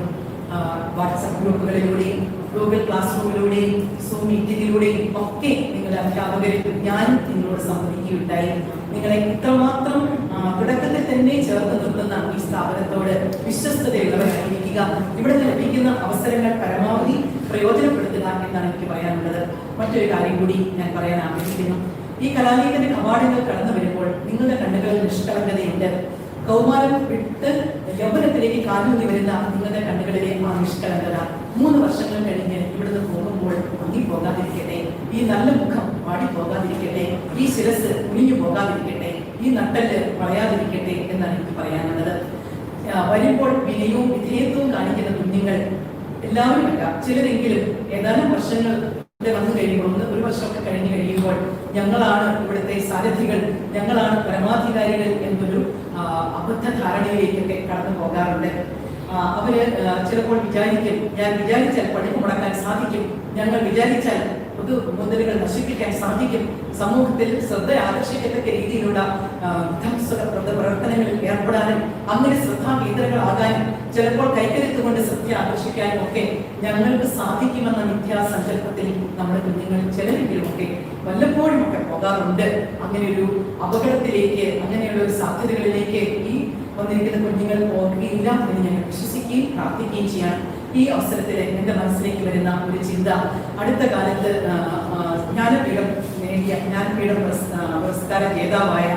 വാട്സപ്പ് ഗ്രൂപ്പുകളിലൂടെയും ഗൂഗിൾ ക്ലാസ് റൂമിലൂടെയും സൂം മീറ്റിങ്ങിലൂടെയും ഒക്കെ നിങ്ങളുടെ അധ്യാപകരിൽ ഞാനും നിങ്ങളോട് സംവദിക്കുകയുണ്ടായി. നിങ്ങളെ ഇത്രമാത്രം തുടക്കത്തിൽ തന്നെ ചേർത്ത് നിർത്തുന്ന ഈ സ്ഥാപനത്തോട് വിശ്വസ്തതയുള്ളവരായിരിക്കുക. ഇവിടെ ലഭിക്കുന്ന അവസരങ്ങൾ പരമാവധി പ്രയോജനപ്പെടുത്തുക എന്നാണ് എനിക്ക് പറയാനുള്ളത്. മറ്റൊരു കാര്യം കൂടി ഞാൻ പറയാൻ ആഗ്രഹിക്കുന്നു. ഈ കലാലയത്തിന്റെ കവാടങ്ങൾ കടന്നു വരുമ്പോൾ നിങ്ങളുടെ കണ്ണുകളിൽ നിഷ്കളങ്കതയുണ്ട്. കൗമാരം വിട്ട് യൗവനത്തിലേക്ക് കാലൂന്നി വരുന്ന നിങ്ങളുടെ കണ്ണുകളിലെ ആ നിഷ്കളങ്കത 3 വർഷങ്ങൾ കഴിഞ്ഞ് ഇവിടുന്ന് പോകുമ്പോൾ മങ്ങിപ്പോകാതിരിക്കട്ടെ, ഈ നല്ല മുഖം വാടിപ്പോകാതിരിക്കട്ടെ, ഈ ശിരസ് കുനിഞ്ഞു പോകാതിരിക്കട്ടെ, ഈ നട്ടല് വളയാതിരിക്കട്ടെ എന്നാണ് എനിക്ക് പറയാനുള്ളത്. വരുമ്പോൾ വിനയവും വിധേയത്വവും കാണിക്കുന്ന കുഞ്ഞുങ്ങൾ എല്ലാവരുമല്ല, ചിലരെങ്കിലും ഏതാനും വർഷങ്ങൾ ഇവിടെ വന്നു കഴിയുമ്പോൾ, 1 വർഷമൊക്കെ കഴിഞ്ഞു കഴിയുമ്പോൾ ഞങ്ങളാണ് ഇവിടുത്തെ സാരഥികൾ, ഞങ്ങളാണ് പരമാധികാരികൾ എന്നൊരു അബദ്ധ ധാരണയിലേക്കൊക്കെ കടന്നു പോകാറുണ്ട്. അവര് ചിലപ്പോൾ വിചാരിക്കും, ഞാൻ വിചാരിച്ചാൽ പഠിപ്പ് മുടക്കാൻ സാധിക്കും, ഞങ്ങൾ വിചാരിച്ചാൽ പൊതുമുതലുകൾ നശിപ്പിക്കാൻ സാധിക്കും, സമൂഹത്തിൽ ശ്രദ്ധ ആകർഷിക്കത്തക്ക രീതിയിലുള്ള പ്രവർത്തനങ്ങളിൽ ഏർപ്പെടാനും അങ്ങനെ ശ്രദ്ധാകേന്ദ്രങ്ങളാകാനും ചിലപ്പോൾ കൈക്കരുത്തുകൊണ്ട് ശ്രദ്ധ ആകർഷിക്കാനും ഒക്കെ ഞങ്ങൾക്ക് സാധിക്കുമെന്ന മിഥ്യാസങ്കല്പത്തിൽ നമ്മുടെ കുഞ്ഞുങ്ങൾ ചിലരെങ്കിലും ഒക്കെ വല്ലപ്പോഴും ഒക്കെ പോകാറുണ്ട്. അങ്ങനെയൊരു അപകടത്തിലേക്ക്, അങ്ങനെയുള്ള ഒരു സാധ്യതകളിലേക്ക് ഈ വന്നിരിക്കുന്ന കുഞ്ഞുങ്ങൾ പോകുകയില്ല എന്ന് ഞങ്ങൾ വിശ്വസിക്കുകയും പ്രാർത്ഥിക്കുകയും ചെയ്യാം. ഈ അവസരത്തിൽ എന്റെ മനസ്സിലേക്ക് വരുന്ന ഒരു ചിന്ത, അടുത്ത കാലത്ത് ജ്ഞാനപീഠം നേടിയ, ജ്ഞാനപീഠം പുരസ്കാര ജേതാവായ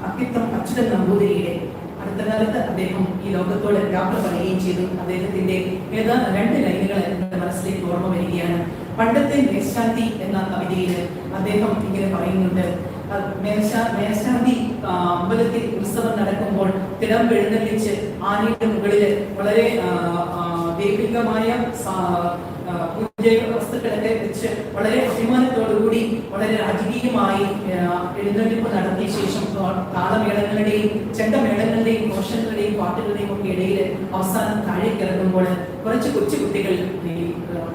അക്കിത്തം അച്യുതൻ നമ്പൂതിരിയുടെ അടുത്ത കാലത്ത് അദ്ദേഹം ഈ ലോകത്തോട് യാത്ര പറയുകയും ചെയ്തു. അദ്ദേഹത്തിന്റെ ഏതാനും 2 ലൈനുകൾ എന്റെ മനസ്സിലേക്ക് ഓർമ്മ വരികയാണ്. പണ്ടത്തെ മേശാന്തി എന്ന കവിതയിൽ അദ്ദേഹം ഇങ്ങനെ പറയുന്നുണ്ട്, മേശാന്തി അമ്പലത്തിൽ ഉത്സവം നടക്കുമ്പോൾ തിടം എഴുന്നള്ളിച്ച് ആനയുടെ മുകളിൽ വളരെ ദൈവികമായ പൂജ വസ്തുക്കളൊക്കെ വെച്ച് വളരെ അഭിമാനത്തോടുകൂടി വളരെ രാജകീയമായി എഴുന്നള്ളിപ്പ് നടത്തിയ ശേഷം താളമേളങ്ങളുടെയും ചെണ്ടമേളങ്ങളുടെയും ഘോഷങ്ങളുടെയും പാട്ടുകളുടെയും ഒക്കെ ഇടയിൽ അവസാനം താഴേക്ക് ഇറങ്ങുമ്പോൾ കുറച്ച് കൊച്ചുകുട്ടികൾ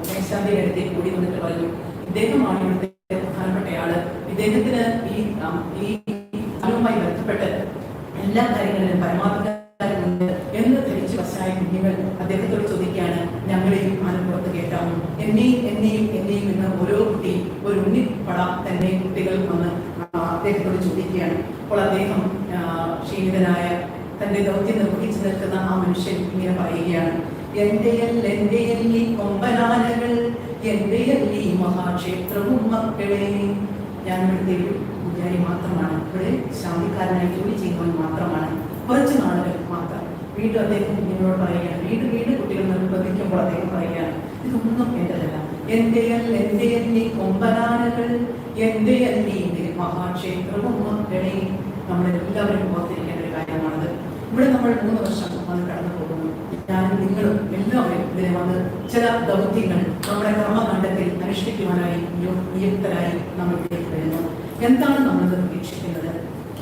മേശാന്തിയുടെ അടുത്തേക്ക് കൂടി വന്നിട്ട് പറഞ്ഞു, ഇദ്ദേഹമാണ് ഇവിടുത്തെ പ്രധാനപ്പെട്ടയാള്, ഇദ്ദേഹത്തിന് ഈ മായി ബന്ധപ്പെട്ട് എല്ലാ കാര്യങ്ങളിലും പരമാധികാരമുണ്ട് എന്ന് ധരിച്ചു വശായ കുഞ്ഞുങ്ങൾ അദ്ദേഹത്തോട് ചോദിക്കുകയാണ്, ഞങ്ങളെയും ആനപ്പുറത്ത് കേട്ടാമോ, എന്നെയും എന്ന് ഓരോ കുട്ടിയും ഒരു ഉണ്ണിപ്പട തന്നെ കുട്ടികൾ വന്ന് അദ്ദേഹത്തോട് ചോദിക്കുകയാണ്. അപ്പോൾ അദ്ദേഹം ക്ഷീണിതനായ തന്റെ ദൗത്യം നിർവഹിച്ചു നിൽക്കുന്ന ആ മനുഷ്യൻ ഇങ്ങനെ പറയുകയാണ്, എന്റെ ഈ കൊമ്പനാനകൾ, എന്റെ ഈ മഹാക്ഷേത്രവും മക്കളെ. ഞാൻ ഇവിടുത്തെ ഒരു പൂജാരി മാത്രമാണ്, ഇവിടെ ശാന്തിക്കാരനായി ജോലി ചെയ്യുന്നവൻ മാത്രമാണ്, കുറച്ച് നാളുകൾ മാത്രം. വീണ്ടും അദ്ദേഹം നിങ്ങളോട് പറയുകയാണ്, വീണ്ടും കുട്ടികൾ നിർബന്ധിക്കുമ്പോൾ അദ്ദേഹം പറയുകയാണ്, ഇതൊന്നും എന്റേതല്ല, എന്റെ ഈ കൊമ്പനാനകൾ, എന്റെ മഹാക്ഷേത്രവും മക്കളെ. നമ്മളെല്ലാവരും ഓർത്തിരിക്കേണ്ട ഒരു കാര്യമാണത്. ഇവിടെ നമ്മൾ 3 വർഷം വന്ന് കടന്നു പോകുന്നു. ഞാനും നിങ്ങളും എല്ലാവരും ഇതിനെ വന്ന് ചില ദൗത്യങ്ങൾ നമ്മുടെ കർമ്മകാണ്ഡത്തിൽ അനുഷ്ഠിക്കുവാനായി നിയുക്തരായി നമ്മൾ ഇതിലേക്ക് വരുന്നു. എന്താണ് നമ്മൾ പ്രതീക്ഷിക്കുന്നത്?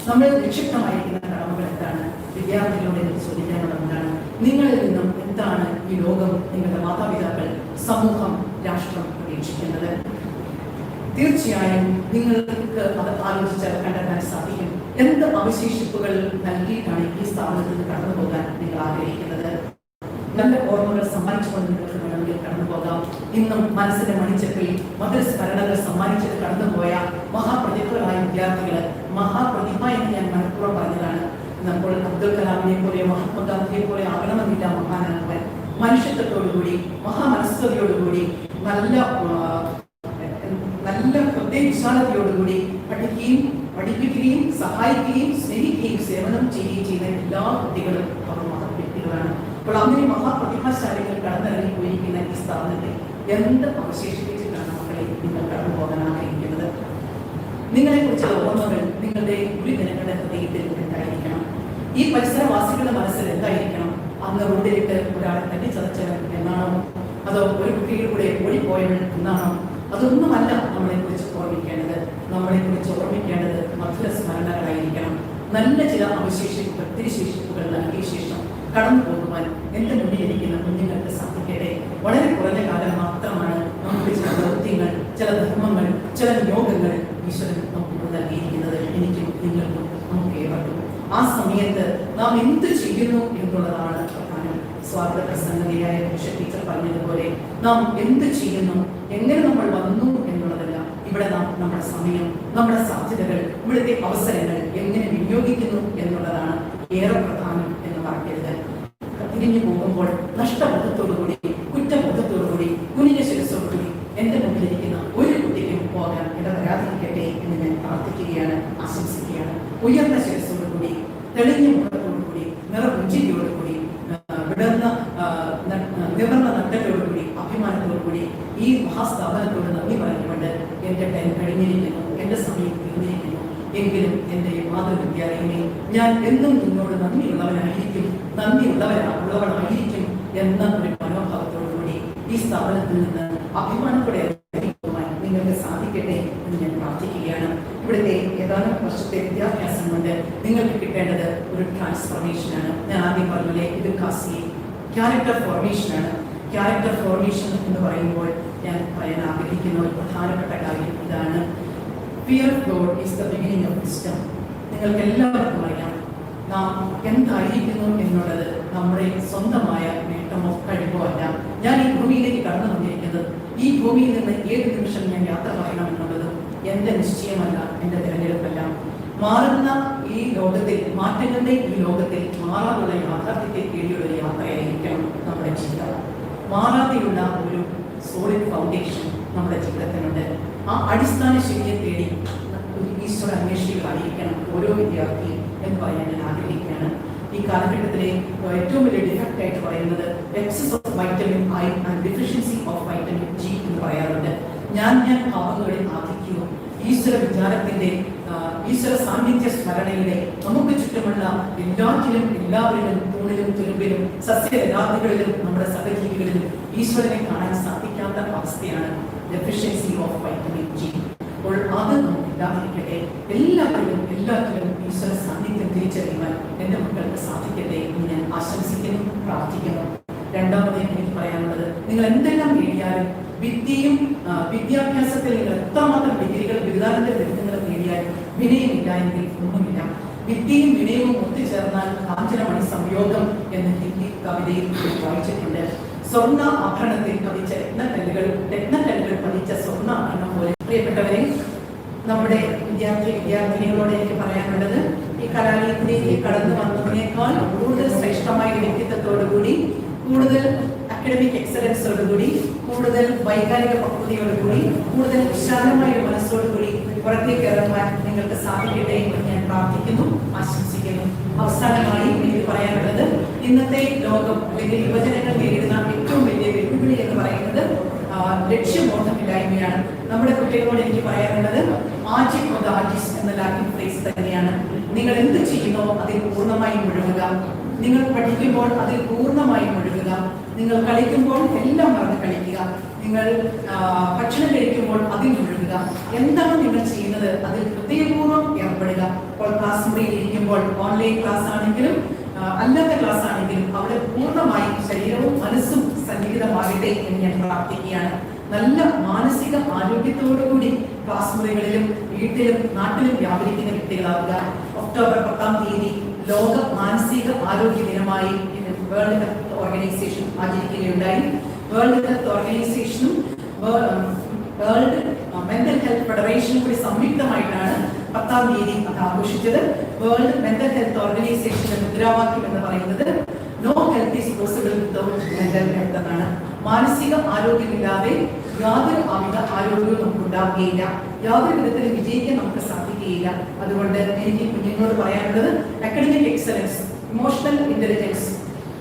നമ്മൾ നിക്ഷിപ്തമായിരിക്കുന്ന കടമകൾ എന്താണ്? വിദ്യാർത്ഥികളോട് എനിക്ക് ചോദിക്കാനുള്ളതാണ്, നിങ്ങളിൽ നിന്നും എന്താണ് ഈ ലോകം, നിങ്ങളുടെ മാതാപിതാക്കൾ, സമൂഹം, രാഷ്ട്രം പ്രതീക്ഷിക്കുന്നത്? തീർച്ചയായും നിങ്ങൾക്ക് അത് ആലോചിച്ചാൽ കണ്ടെത്താൻ സാധിക്കും എന്ത് അവശേഷിപ്പുകൾ നൽകിയിട്ടാണ് ഈ സ്ഥാപനത്തിൽ നിന്ന് കടന്നു പോകാൻ നിങ്ങൾ ആഗ്രഹിക്കുന്നത്. നല്ല ഓർമ്മകൾ സമ്മാനിച്ചുകൊണ്ട് നിങ്ങൾക്ക് വേണമെങ്കിൽ കടന്നു പോകാം. ഇന്നും മനസ്സിന്റെ മണിച്ചപ്പിൽ മധുര സ്മരണകൾ സമ്മാനിച്ചത് കടന്നുപോയ മഹാപ്രതിഭകളായ വിദ്യാർത്ഥികൾ, മഹാപ്രതിഭ എന്ന് ഞാൻ മനഃപൂർവ്വം പറഞ്ഞതാണ്. നമ്മൾ അബ്ദുൽ കലാമിനെ പോലെ, മഹാത്മാഗാന്ധിയെ പോലെ ആകണമെന്നില്ല മഹാനാകുവാൻ. മനുഷ്യത്വത്തോടുകൂടി, മഹാമനസ്കതയോടുകൂടി, നല്ല ഹൃദയവിശാലതയോടുകൂടി പഠിപ്പിക്കുകയും സഹായിക്കുകയും സ്നേഹിക്കുകയും സേവനം ചെയ്യുകയും ചെയ്യുന്ന എല്ലാ കുട്ടികളും അവർ മഹത്വ്യക്തികളാണ്. അപ്പോൾ അങ്ങനെ മഹാപ്രതിഭാശാലികൾ കടന്നിറങ്ങി പോയിരിക്കുന്ന ഈ സ്ഥാപനത്തെ എന്ത് അവശേഷിപ്പിച്ചിട്ടാണ് മക്കളെ നിങ്ങൾ കടന്നു പോകാൻ ആഗ്രഹിക്കുന്നത്? നിങ്ങളെ കുറിച്ചുള്ള ഓർമ്മകൾ നിങ്ങളുടെ ഗുരുജനങ്ങളുടെ ഹൃദയത്തിൽ എന്തായിരിക്കണം? ഈ പരിസരവാസികളുടെ മനസ്സിൽ എന്തായിരിക്കണം? അന്ന് റോഡിലിട്ട് ഒരാളെ തട്ടിച്ചതച്ചവൻ എന്നാണോ? അതോ ഒരു കുട്ടിയുടെ കൂടെ ഓടിപ്പോയവൻ എന്നാണോ? അതൊന്നുമല്ല നമ്മളെ കുറിച്ച് ഓർമ്മിക്കേണ്ടത്. നമ്മളെ കുറിച്ച് ഓർമ്മിക്കേണ്ടത് മധുര സ്മരണകളായിരിക്കണം. നല്ല ചില അവശേഷിപ്പുകൾ, തിരിശേഷിപ്പുകൾ നൽകിയ ശേഷം കടന്നു പോകുവാൻ എന്റെ മുന്നിലിരിക്കുന്ന കുഞ്ഞുങ്ങൾക്ക് സാധിക്കട്ടെ. വളരെ കുറഞ്ഞ കാലം മാത്രമാണ് നമുക്ക് ചില ദൗത്യങ്ങൾ, ചില ധർമ്മങ്ങൾ, ചില നിയോഗങ്ങൾ ഈശ്വരൻ നമുക്ക് നൽകിയിരിക്കുന്നത്. എനിക്കും നിങ്ങൾക്കും നമുക്ക് ഏവർക്കും. ആ സമയത്ത് നാം എന്ത് ചെയ്യുന്നു എന്നുള്ളതാണ് പ്രധാനം. സ്വാഗത പ്രസംഗതയായ ടീച്ചർ പറഞ്ഞതുപോലെ നാം എന്ത് ചെയ്യുന്നു, എങ്ങനെ നമ്മൾ വന്നു എന്നുള്ളതല്ല, ഇവിടെ നാം നമ്മുടെ സമയം, നമ്മുടെ സാധ്യതകൾ, ഇവിടുത്തെ അവസരങ്ങൾ എങ്ങനെ വിനിയോഗിക്കുന്നു എന്നുള്ളതാണ് ഏറെ പ്രധാനം എന്ന് പറയരുത്. തിരിഞ്ഞു പോകുമ്പോൾ നഷ്ടബോധത്തോടുകൂടി, കുറ്റബോധത്തോടുകൂടി, കുനിഞ്ഞ ശിരസോടുകൂടി എന്റെ മുമ്പിലിരിക്കുന്ന ഒരു കുട്ടിക്കും പോകാൻ ഇടവരാതിരിക്കട്ടെ എന്ന് ഞാൻ പ്രാർത്ഥിക്കുകയാണ്, ആശംസിക്കുകയാണ്. ഉയർന്ന ശിരസോടുകൂടി, തെളിഞ്ഞ മുഖത്തോടുകൂടി, നിറപുഞ്ചിരിയോടുകൂടി, നിവർന്ന നട്ടലോടുകൂടി, അഭിമാനത്തോടുകൂടി ഈ മഹാസ്ഥാപനത്തോട് നന്ദി പറഞ്ഞുകൊണ്ട് എന്റെ ടൈം കഴിഞ്ഞിരിക്കുന്നു, എന്റെ സമയം തീർന്നിരിക്കുന്നു. എങ്കിലും എന്റെ മാതൃവിദ്യാലയമേ, ഞാൻ എന്നും നിന്നോട് നന്ദിയുള്ളവനായിരിക്കും എന്ന ഒരു മനോഭാവത്തോടുകൂടി ഈ സ്ഥാപനത്തിൽ നിന്ന് അഭിമാനത്തോടെ നിങ്ങൾക്ക് സാധിക്കട്ടെ എന്ന് ഞാൻ പ്രാർത്ഥിക്കുകയാണ്. ഇവിടുത്തെ ഏതാനും വർഷത്തെ വിദ്യാഭ്യാസം കൊണ്ട് നിങ്ങൾക്ക് കിട്ടേണ്ടത് ഒരു ട്രാൻസ്ഫോർമേഷനാണ്. ഞാൻ ആദ്യം പറഞ്ഞ ഇത് ക്യാരക്ടർ ഫോർമേഷനാണ്. ക്യാരക്ടർ ഫോർമേഷൻ എന്ന് പറയുമ്പോൾ ഞാൻ പറയാൻ ആഗ്രഹിക്കുന്ന ഒരു പ്രധാനപ്പെട്ട കാര്യം ഇതാണ്. Fear of God is the beginning of wisdom. നിങ്ങൾക്ക് എല്ലാവർക്കും അറിയാം, നാം എന്തായിരിക്കുന്നു എന്നുള്ളത് നമ്മുടെ സ്വന്തമായ നേട്ടമോ കഴിവോ അല്ല. ഞാൻ ഈ ഭൂമിയിലേക്ക് കടന്നു വന്നിരിക്കുന്നത്, ഈ ഭൂമിയിൽ നിന്ന് ഏത് നിമിഷം ഞാൻ യാത്ര പറയണമെന്നുള്ളതും എന്റെ നിശ്ചയമല്ല, എന്റെ തിരഞ്ഞെടുപ്പല്ല. മാറുന്ന ഈ ലോകത്തിൽ, മാറ്റങ്ങളുടെ ഈ ലോകത്തിൽ മാറാനുള്ള യാഥാർത്ഥ്യത്തെ തേടിയുള്ള ഒരു യാത്രയായിരിക്കണം നമ്മുടെ ജീവിതം. മാറാതെയുള്ള ഒരു സോളിഡ് ഫൗണ്ടേഷൻ നമ്മുടെ ജീവിതത്തിനുണ്ട്. ആ അടിസ്ഥാന ശരിയെ തേടി ഒരു ഈശ്വര അന്വേഷികളായിരിക്കണം ഓരോ വിദ്യാർത്ഥിയും എന്ന് പറയാൻ ഞാൻ ആഗ്രഹിക്കുകയാണ്. ഈ കാലഘട്ടത്തിലെ ഏറ്റവും വലിയ ഡിഫക്റ്റ് ആയിട്ട് പറയുന്നത് excess of vitamin I and deficiency of vitamin G എന്ന് പറയാറുണ്ട്. ഞാൻ ഭാവങ്ങളുടെ ആധിക്യവും ഈശ്വര വിചാരത്തിന്റെ, ഈശ്വര സാന്നിധ്യ സ്മരണയുടെ നമുക്ക് ചുറ്റുമുള്ള എല്ലാറ്റിലും, എല്ലാവരിലും, തൂണിലും, തുരുമ്പിലും, സസ്യലതാദികളിലും, നമ്മുടെ സഹജീവികളിലും ഈശ്വരനെ കാണാൻ സാധിക്കാത്ത അവസ്ഥയാണ് ഡെഫിഷ്യൻസി ഓഫ് വൈറ്റമിൻ ജി. അപ്പോൾ അത് നമുക്ക് ഇല്ലാതിരിക്കട്ടെ. എല്ലാത്തിലും ഈശ്വര സാന്നിധ്യം തിരിച്ചറിയുവാൻ എൻ്റെ മക്കൾക്ക് സാധിക്കട്ടെ എന്ന് ഞാൻ ആശംസിക്കുന്നു, പ്രാർത്ഥിക്കുന്നു. രണ്ടാമത് എനിക്ക് പറയാനുള്ളത്, നിങ്ങൾ എന്തെല്ലാം നേടിയാലും വിദ്യാഭ്യാസത്തിൽ നിങ്ങൾ എത്രമാത്രം ഡിഗ്രികൾ, ബിരുദാനന്തര ബിരുദങ്ങൾ നേടിയാലും വിനയമില്ല എങ്കിൽ ഒന്നുമില്ല. വിദ്യയും വിനയവും ഒത്തുചേർന്നാൽ കാഞ്ചനമണി സംയോഗം എന്ന ഹിന്ദി കവിതയിൽ വായിച്ചിട്ടുണ്ട്. സ്വർണ്ണ ആഭരണത്തിൽ പതിച്ച രത്നക്കല്ലുകൾ പതിച്ച സ്വർണ്ണ ആഭരണം പോലെ. പ്രിയപ്പെട്ടവരെ, നമ്മുടെ വിദ്യാർത്ഥിനികളോട് എനിക്ക് പറയാനുള്ളത്, ഈ കലാലയത്തിലേക്ക് കടന്നു വന്നതിനേക്കാൾ കൂടുതൽ ശ്രേഷ്ഠമായ വ്യക്തിത്വത്തോടുകൂടി, കൂടുതൽ അക്കാഡമിക് എക്സലൻസോടുകൂടി, കൂടുതൽ വൈകാരിക പക്വതയോടുകൂടി, കൂടുതൽ വിശാലമായ മനസ്സോടുകൂടി പുറത്തേക്ക് ഇറങ്ങാൻ നിങ്ങൾക്ക് സാധിക്കട്ടെ എന്ന് ഞാൻ പ്രാർത്ഥിക്കുന്നു, ആശംസിക്കുന്നു. അവസാനമായി എനിക്ക് പറയാനുള്ളത്, ഇന്നത്തെ ലോകം അല്ലെങ്കിൽ യുവജനങ്ങൾ നേരിടുന്ന ഏറ്റവും വലിയ വെല്ലുവിളി എന്ന് പറയുന്നത് ലക്ഷ്യബോധമില്ലായ്മയാണ്. നമ്മുടെ കുട്ടികളോട് എനിക്ക് പറയാനുള്ളത് ആജിസ് എന്ന ലാറ്റിൻ ഫ്രേസ് തന്നെയാണ്. നിങ്ങൾ എന്ത് ചെയ്യുന്നോ അതിൽ പൂർണ്ണമായും മുഴുകുക. നിങ്ങൾ പഠിക്കുമ്പോൾ അതിൽ പൂർണ്ണമായും മുഴുകുക. നിങ്ങൾ കളിക്കുമ്പോൾ എല്ലാം മറന്ന് കളിക്കുക. നിങ്ങൾ ഭക്ഷണം കഴിക്കുമ്പോൾ അതിൽ മുഴുകുക. എന്താണ് നിങ്ങൾ ചെയ്യുന്നത് അതിൽ ഹൃദയപൂർവ്വം ഏർപ്പെടുക. ഇപ്പോൾ ക്ലാസ് മുറിയിൽ ഇരിക്കുമ്പോൾ, ഓൺലൈൻ ക്ലാസ് ആണെങ്കിലും അല്ലാത്ത ക്ലാസ് ആണെങ്കിലും അവിടെ പൂർണ്ണമായും ശരീരവും മനസ്സും സന്നിഹിതമാകട്ടെ എന്ന് ഞാൻ പ്രാർത്ഥിക്കുകയാണ്. നല്ല മാനസിക ആരോഗ്യത്തോടുകൂടി ക്ലാസ് മുറികളിലും വീട്ടിലും നാട്ടിലും വ്യാപരിക്കുന്ന വ്യക്തികളാവുക. ഒക്ടോബർ 10-ാം തീയതി ലോക മാനസിക ആരോഗ്യ ദിനമായി വേൾഡ് ഹെൽത്ത് ഓർഗനൈസേഷൻ ആചരിക്കുകയുണ്ടായി. വേൾഡ് ഹെൽത്ത് ഓർഗനൈസേഷനും വേൾഡ് മെന്റൽ ഹെൽത്ത് ഫെഡറേഷനും കൂടി സംയുക്തമായിട്ടാണ് 10-ാം തീയതി അത് ആഘോഷിച്ചത്. വേൾഡ് മെന്റൽ ഹെൽത്ത് ഓർഗനൈസേഷന്റെ മുദ്രാവാക്യം എന്ന് പറയുന്നത് no health is possible without mental health എന്നാണ്. മാനസിക ആരോഗ്യമില്ലാതെ യാതൊരു അമിത ആരോഗ്യവും നമുക്ക് ഉണ്ടാവുകയില്ല. യാതൊരു വിധത്തിലും വിജയിക്കാൻ നമുക്ക് സാധിക്കുകയില്ല. അതുകൊണ്ട് എനിക്ക് കുഞ്ഞുങ്ങളോട് പറയാനുള്ളത്, academic excellence, emotional intelligence,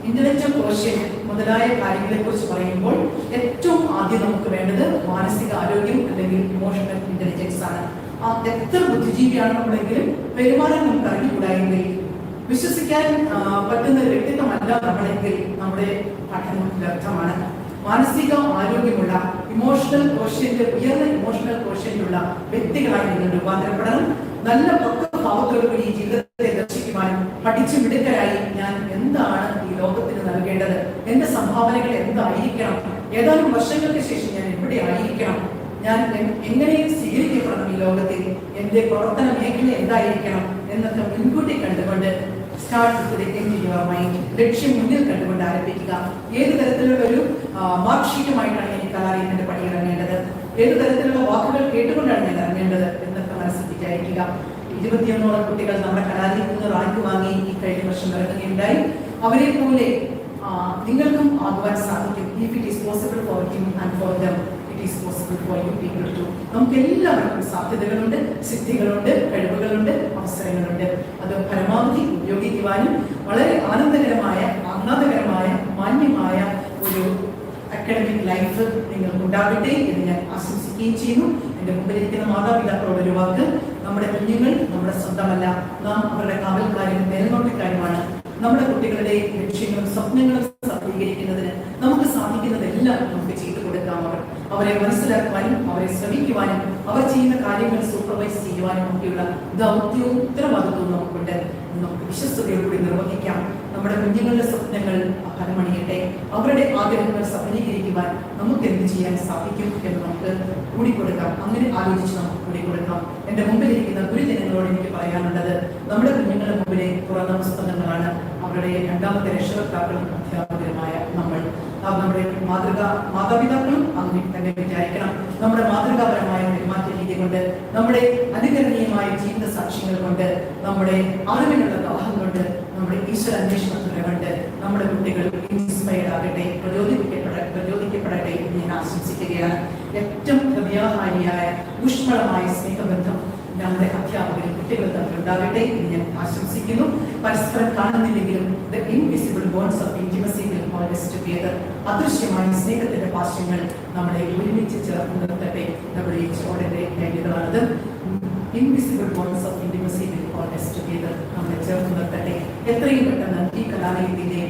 intellectual quotient മുതലായ കാര്യങ്ങളെ കുറിച്ച് പറയുമ്പോൾ ഏറ്റവും ആദ്യം നമുക്ക് വേണ്ടത് മാനസിക ആരോഗ്യം അല്ലെങ്കിൽ ഇമോഷണൽ ഇന്റലിജൻസ് ആണ്. എത്ര ബുദ്ധിജീവിയാണ് നമ്മളെങ്കിലും പെരുമാറാൻ നമുക്ക് അറിഞ്ഞുകൂടായെങ്കിൽ, വിശ്വസിക്കാൻ പറ്റുന്ന ഒരു വ്യക്തിത്വമല്ല നമ്മളെങ്കിൽ നമ്മുടെ പഠനം വ്യർത്ഥമാണ്. മാനസിക ആരോഗ്യമുള്ള ഇമോഷണൽ ക്വോഷ്യന്റ്, ഉയർന്ന ഇമോഷണൽ ക്വോഷ്യന്റ് ഉള്ള വ്യക്തികളായി നിങ്ങൾ രൂപാന്തരപ്പെടണം. നല്ല പക്വഭാവത്തോടുകൂടി ജീവിതത്തെ ദർശിക്കുവാനും പഠിച്ചു മിടുക്കരായി ഞാൻ എന്താണ് ഈ ലോകത്തിന് നൽകേണ്ടത്, എന്റെ സംഭാവനകൾ എന്തായിരിക്കണം, ഏതാനും വർഷങ്ങൾക്ക് ശേഷം ഞാൻ എവിടെ ആയിരിക്കണം, ഞാൻ എങ്ങനെ സ്വീകരിക്കപ്പെടണം ഈ ലോകത്തിൽ, എന്റെ പ്രവർത്തന മേഖല എന്തായിരിക്കണം എന്നൊക്കെ മുൻകൂട്ടി കണ്ടുകൊണ്ട് ലക്ഷ്യം മുന്നിൽ കണ്ടുകൊണ്ട് ആരംഭിക്കുക. ഏത് തരത്തിലുള്ള ഒരു മാർക്ഷികമായിട്ടാണ് ഞാൻ കലാലയത്തിന്റെ പണിയിറങ്ങേണ്ടത്, ഏത് തരത്തിലുള്ള വാക്കുകൾ കേട്ടുകൊണ്ടാണ് ഞാൻ ഇറങ്ങേണ്ടത് എന്നൊക്കെ മനസ്സിൽ വിചാരിക്കുക. 21ഓളം കുട്ടികൾ നമ്മുടെ കലാലയത്തിൽ നിന്ന് റാങ്ക് വാങ്ങി ഈ കഴിഞ്ഞ വർഷം ഇറങ്ങുകയുണ്ടായി. അവരെ പോലെ നിങ്ങൾക്കും ആകുവാൻ സാധിക്കും. If it is possible for him and for them, it is possible for you people too. നമുക്ക് എല്ലാവർക്കും സാധ്യതകളുണ്ട്, സിദ്ധികളുണ്ട്, കഴിവുകളുണ്ട്, അവസരങ്ങളുണ്ട്. അത് പരമാവധി ഉപയോഗിക്കുവാനും വളരെ ആഹ്ലാദകരമായ മാന്യമായ ഒരു അക്കാഡമിക് ലൈഫ് നിങ്ങൾക്ക് ഉണ്ടാകട്ടെ എന്ന് ഞാൻ ആശംസിക്കുകയും ചെയ്യുന്നു. എന്റെ മുമ്പിലിരിക്കുന്ന മാതാപിതാക്കളോട് ഒരു വാക്ക്, നമ്മുടെ കുഞ്ഞുങ്ങൾ നമ്മുടെ സ്വന്തമല്ല, നാം അവരുടെ കാവൽക്കാരും മേൽനോട്ടക്കാരുമാണ്. നമ്മുടെ കുട്ടികളുടെ ലക്ഷ്യങ്ങളും സ്വപ്നങ്ങളും സഫലീകരിക്കുന്നതിന് നമുക്ക് സാധിക്കുന്നതെല്ലാം നമുക്ക് ചെയ്തു കൊടുക്കാം. അവരെ മനസ്സിലാക്കുവാനും അവരെ ശ്രമിക്കുവാനും അവർ ചെയ്യുന്ന കാര്യങ്ങൾ സൂപ്പർവൈസ് ചെയ്യുവാനും ഒക്കെയുള്ള ദൗത്യവും ഉത്തരവാദിത്വവും നമുക്കുണ്ട്. നമുക്ക് വിശ്വസ്തയോടുകൂടി നിർവഹിക്കാം. നമ്മുടെ കുഞ്ഞുങ്ങളുടെ സ്വപ്നങ്ങൾ ഫലമണിയട്ടെ. അവരുടെ ആഗ്രഹങ്ങൾ സഫലീകരിക്കുവാൻ നമുക്ക് എന്ത് ചെയ്യാൻ സാധിക്കും എന്ന് നമുക്ക് കൂടിക്കൊടുക്കാം. അങ്ങനെ ആലോചിച്ച് നമുക്ക് കൂടിക്കൊടുക്കാം. എന്റെ മുമ്പിലിരിക്കുന്ന ഗുരുജനങ്ങളോട് എനിക്ക് പറയാനുള്ളത്, നമ്മുടെ കുഞ്ഞുങ്ങളുടെ മുമ്പിലെ തുറന്ന പുസ്തകങ്ങളാണ് അവരുടെ രണ്ടാമത്തെ രക്ഷകർത്താക്കളും അധ്യാപകരുമായ നമ്മൾ. നമ്മുടെ മാതാപിതാക്കളും അങ്ങനെ തന്നെ വിചാരിക്കണം. നമ്മുടെ മാതൃകാപരമായ പെരുമാറ്റ രീതി കൊണ്ട്, നമ്മുടെ അനുകരണീയമായ ജീവിത സാക്ഷ്യങ്ങൾ കൊണ്ട്, നമ്മുടെ അറിവിനുള്ള ദാഹം കൊണ്ട്, നമ്മുടെ ഈശ്വര അന്വേഷണത്തിനെ കൊണ്ട് നമ്മുടെ കുട്ടികൾ ഇൻസ്പയർഡ് ആകട്ടെ, പ്രചോദിക്കപ്പെടട്ടെ എന്ന് ഞാൻ ആശംസിക്കുകയാണ്. ഏറ്റവും ഹൃദയാഹാരിയായ ഊഷ്മളമായ സ്നേഹബന്ധം നമ്മുടെ അധ്യാപകരും കുട്ടികൾ തമ്മിൽ ഉണ്ടാകട്ടെ എന്ന് ഞാൻ ആശംസിക്കുന്നു. പരസ്പരം കാണുന്നില്ലെങ്കിലും the invisible bonds of intimacy will hold us together. അദൃശ്യമായ സ്നേഹത്തിന്റെ പാശങ്ങൾ നമ്മളെ ഒരുമിച്ച് ചേർത്ത് നിർത്തട്ടെ. നമ്മുടെ ഈ ചോടന്റെ കാര്യങ്ങളാണത്. Invisible bones of intimacy will hold us together. നമ്മളെ ചേർത്ത് നിർത്തട്ടെ. എത്രയും പെട്ടെന്ന് ഈ കലാലയത്തിന്റെ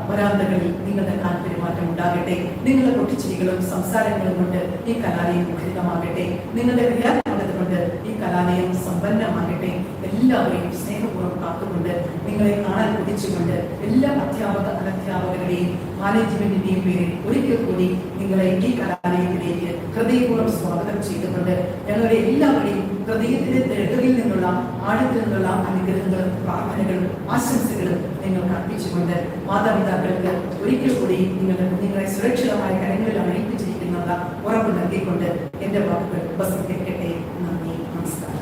വരാന്തകളിൽ നിങ്ങളുടെ താല്പര്യമാറ്റം ഉണ്ടാകട്ടെ. നിങ്ങളുടെ പൊട്ടിച്ചിരികളും സംസാരങ്ങളും കൊണ്ട് ഈ കലാലയം മുഖരിതമാകട്ടെ. നിങ്ങളുടെ ക്രിയാത്മകത കൊണ്ട് ഈ കലാലയം സമ്പന്നമാകട്ടെ. എല്ലാവരെയും സ്നേഹപൂർവ്വം കാത്തുകൊണ്ട്, നിങ്ങളെ കാണാൻ കൊതിച്ചുകൊണ്ട്, എല്ലാ അധ്യാപക അനധ്യാപകരുടെയും മാനേജ്മെന്റിന്റെയും പേരിൽ ഒരിക്കൽ കൂടി നിങ്ങളെ ഈ കലാലയത്തിലേക്ക് ഹൃദയപൂർവ്വം സ്വാഗതം ചെയ്തുകൊണ്ട്, ഞങ്ങളുടെ എല്ലാവരുടെയും ഹൃദയത്തിന്റെ തിരകളിൽ നിന്നുള്ള ആഴത്തിൽ നിന്നുള്ള അനുഗ്രഹങ്ങളും പ്രാർത്ഥനകളും ആശംസകളും നിങ്ങൾക്ക് അർപ്പിച്ചുകൊണ്ട്, മാതാപിതാക്കൾക്ക് ഒരിക്കൽ കൂടി നിങ്ങളെ സുരക്ഷിതമായ കരങ്ങളിൽ അണിയിപ്പിച്ചിരിക്കുന്ന ഉറപ്പ് നൽകിക്കൊണ്ട് എന്റെ വാക്കുകൾ ഉപസംഹരിക്കട്ടെ. നന്ദി, നമസ്കാരം.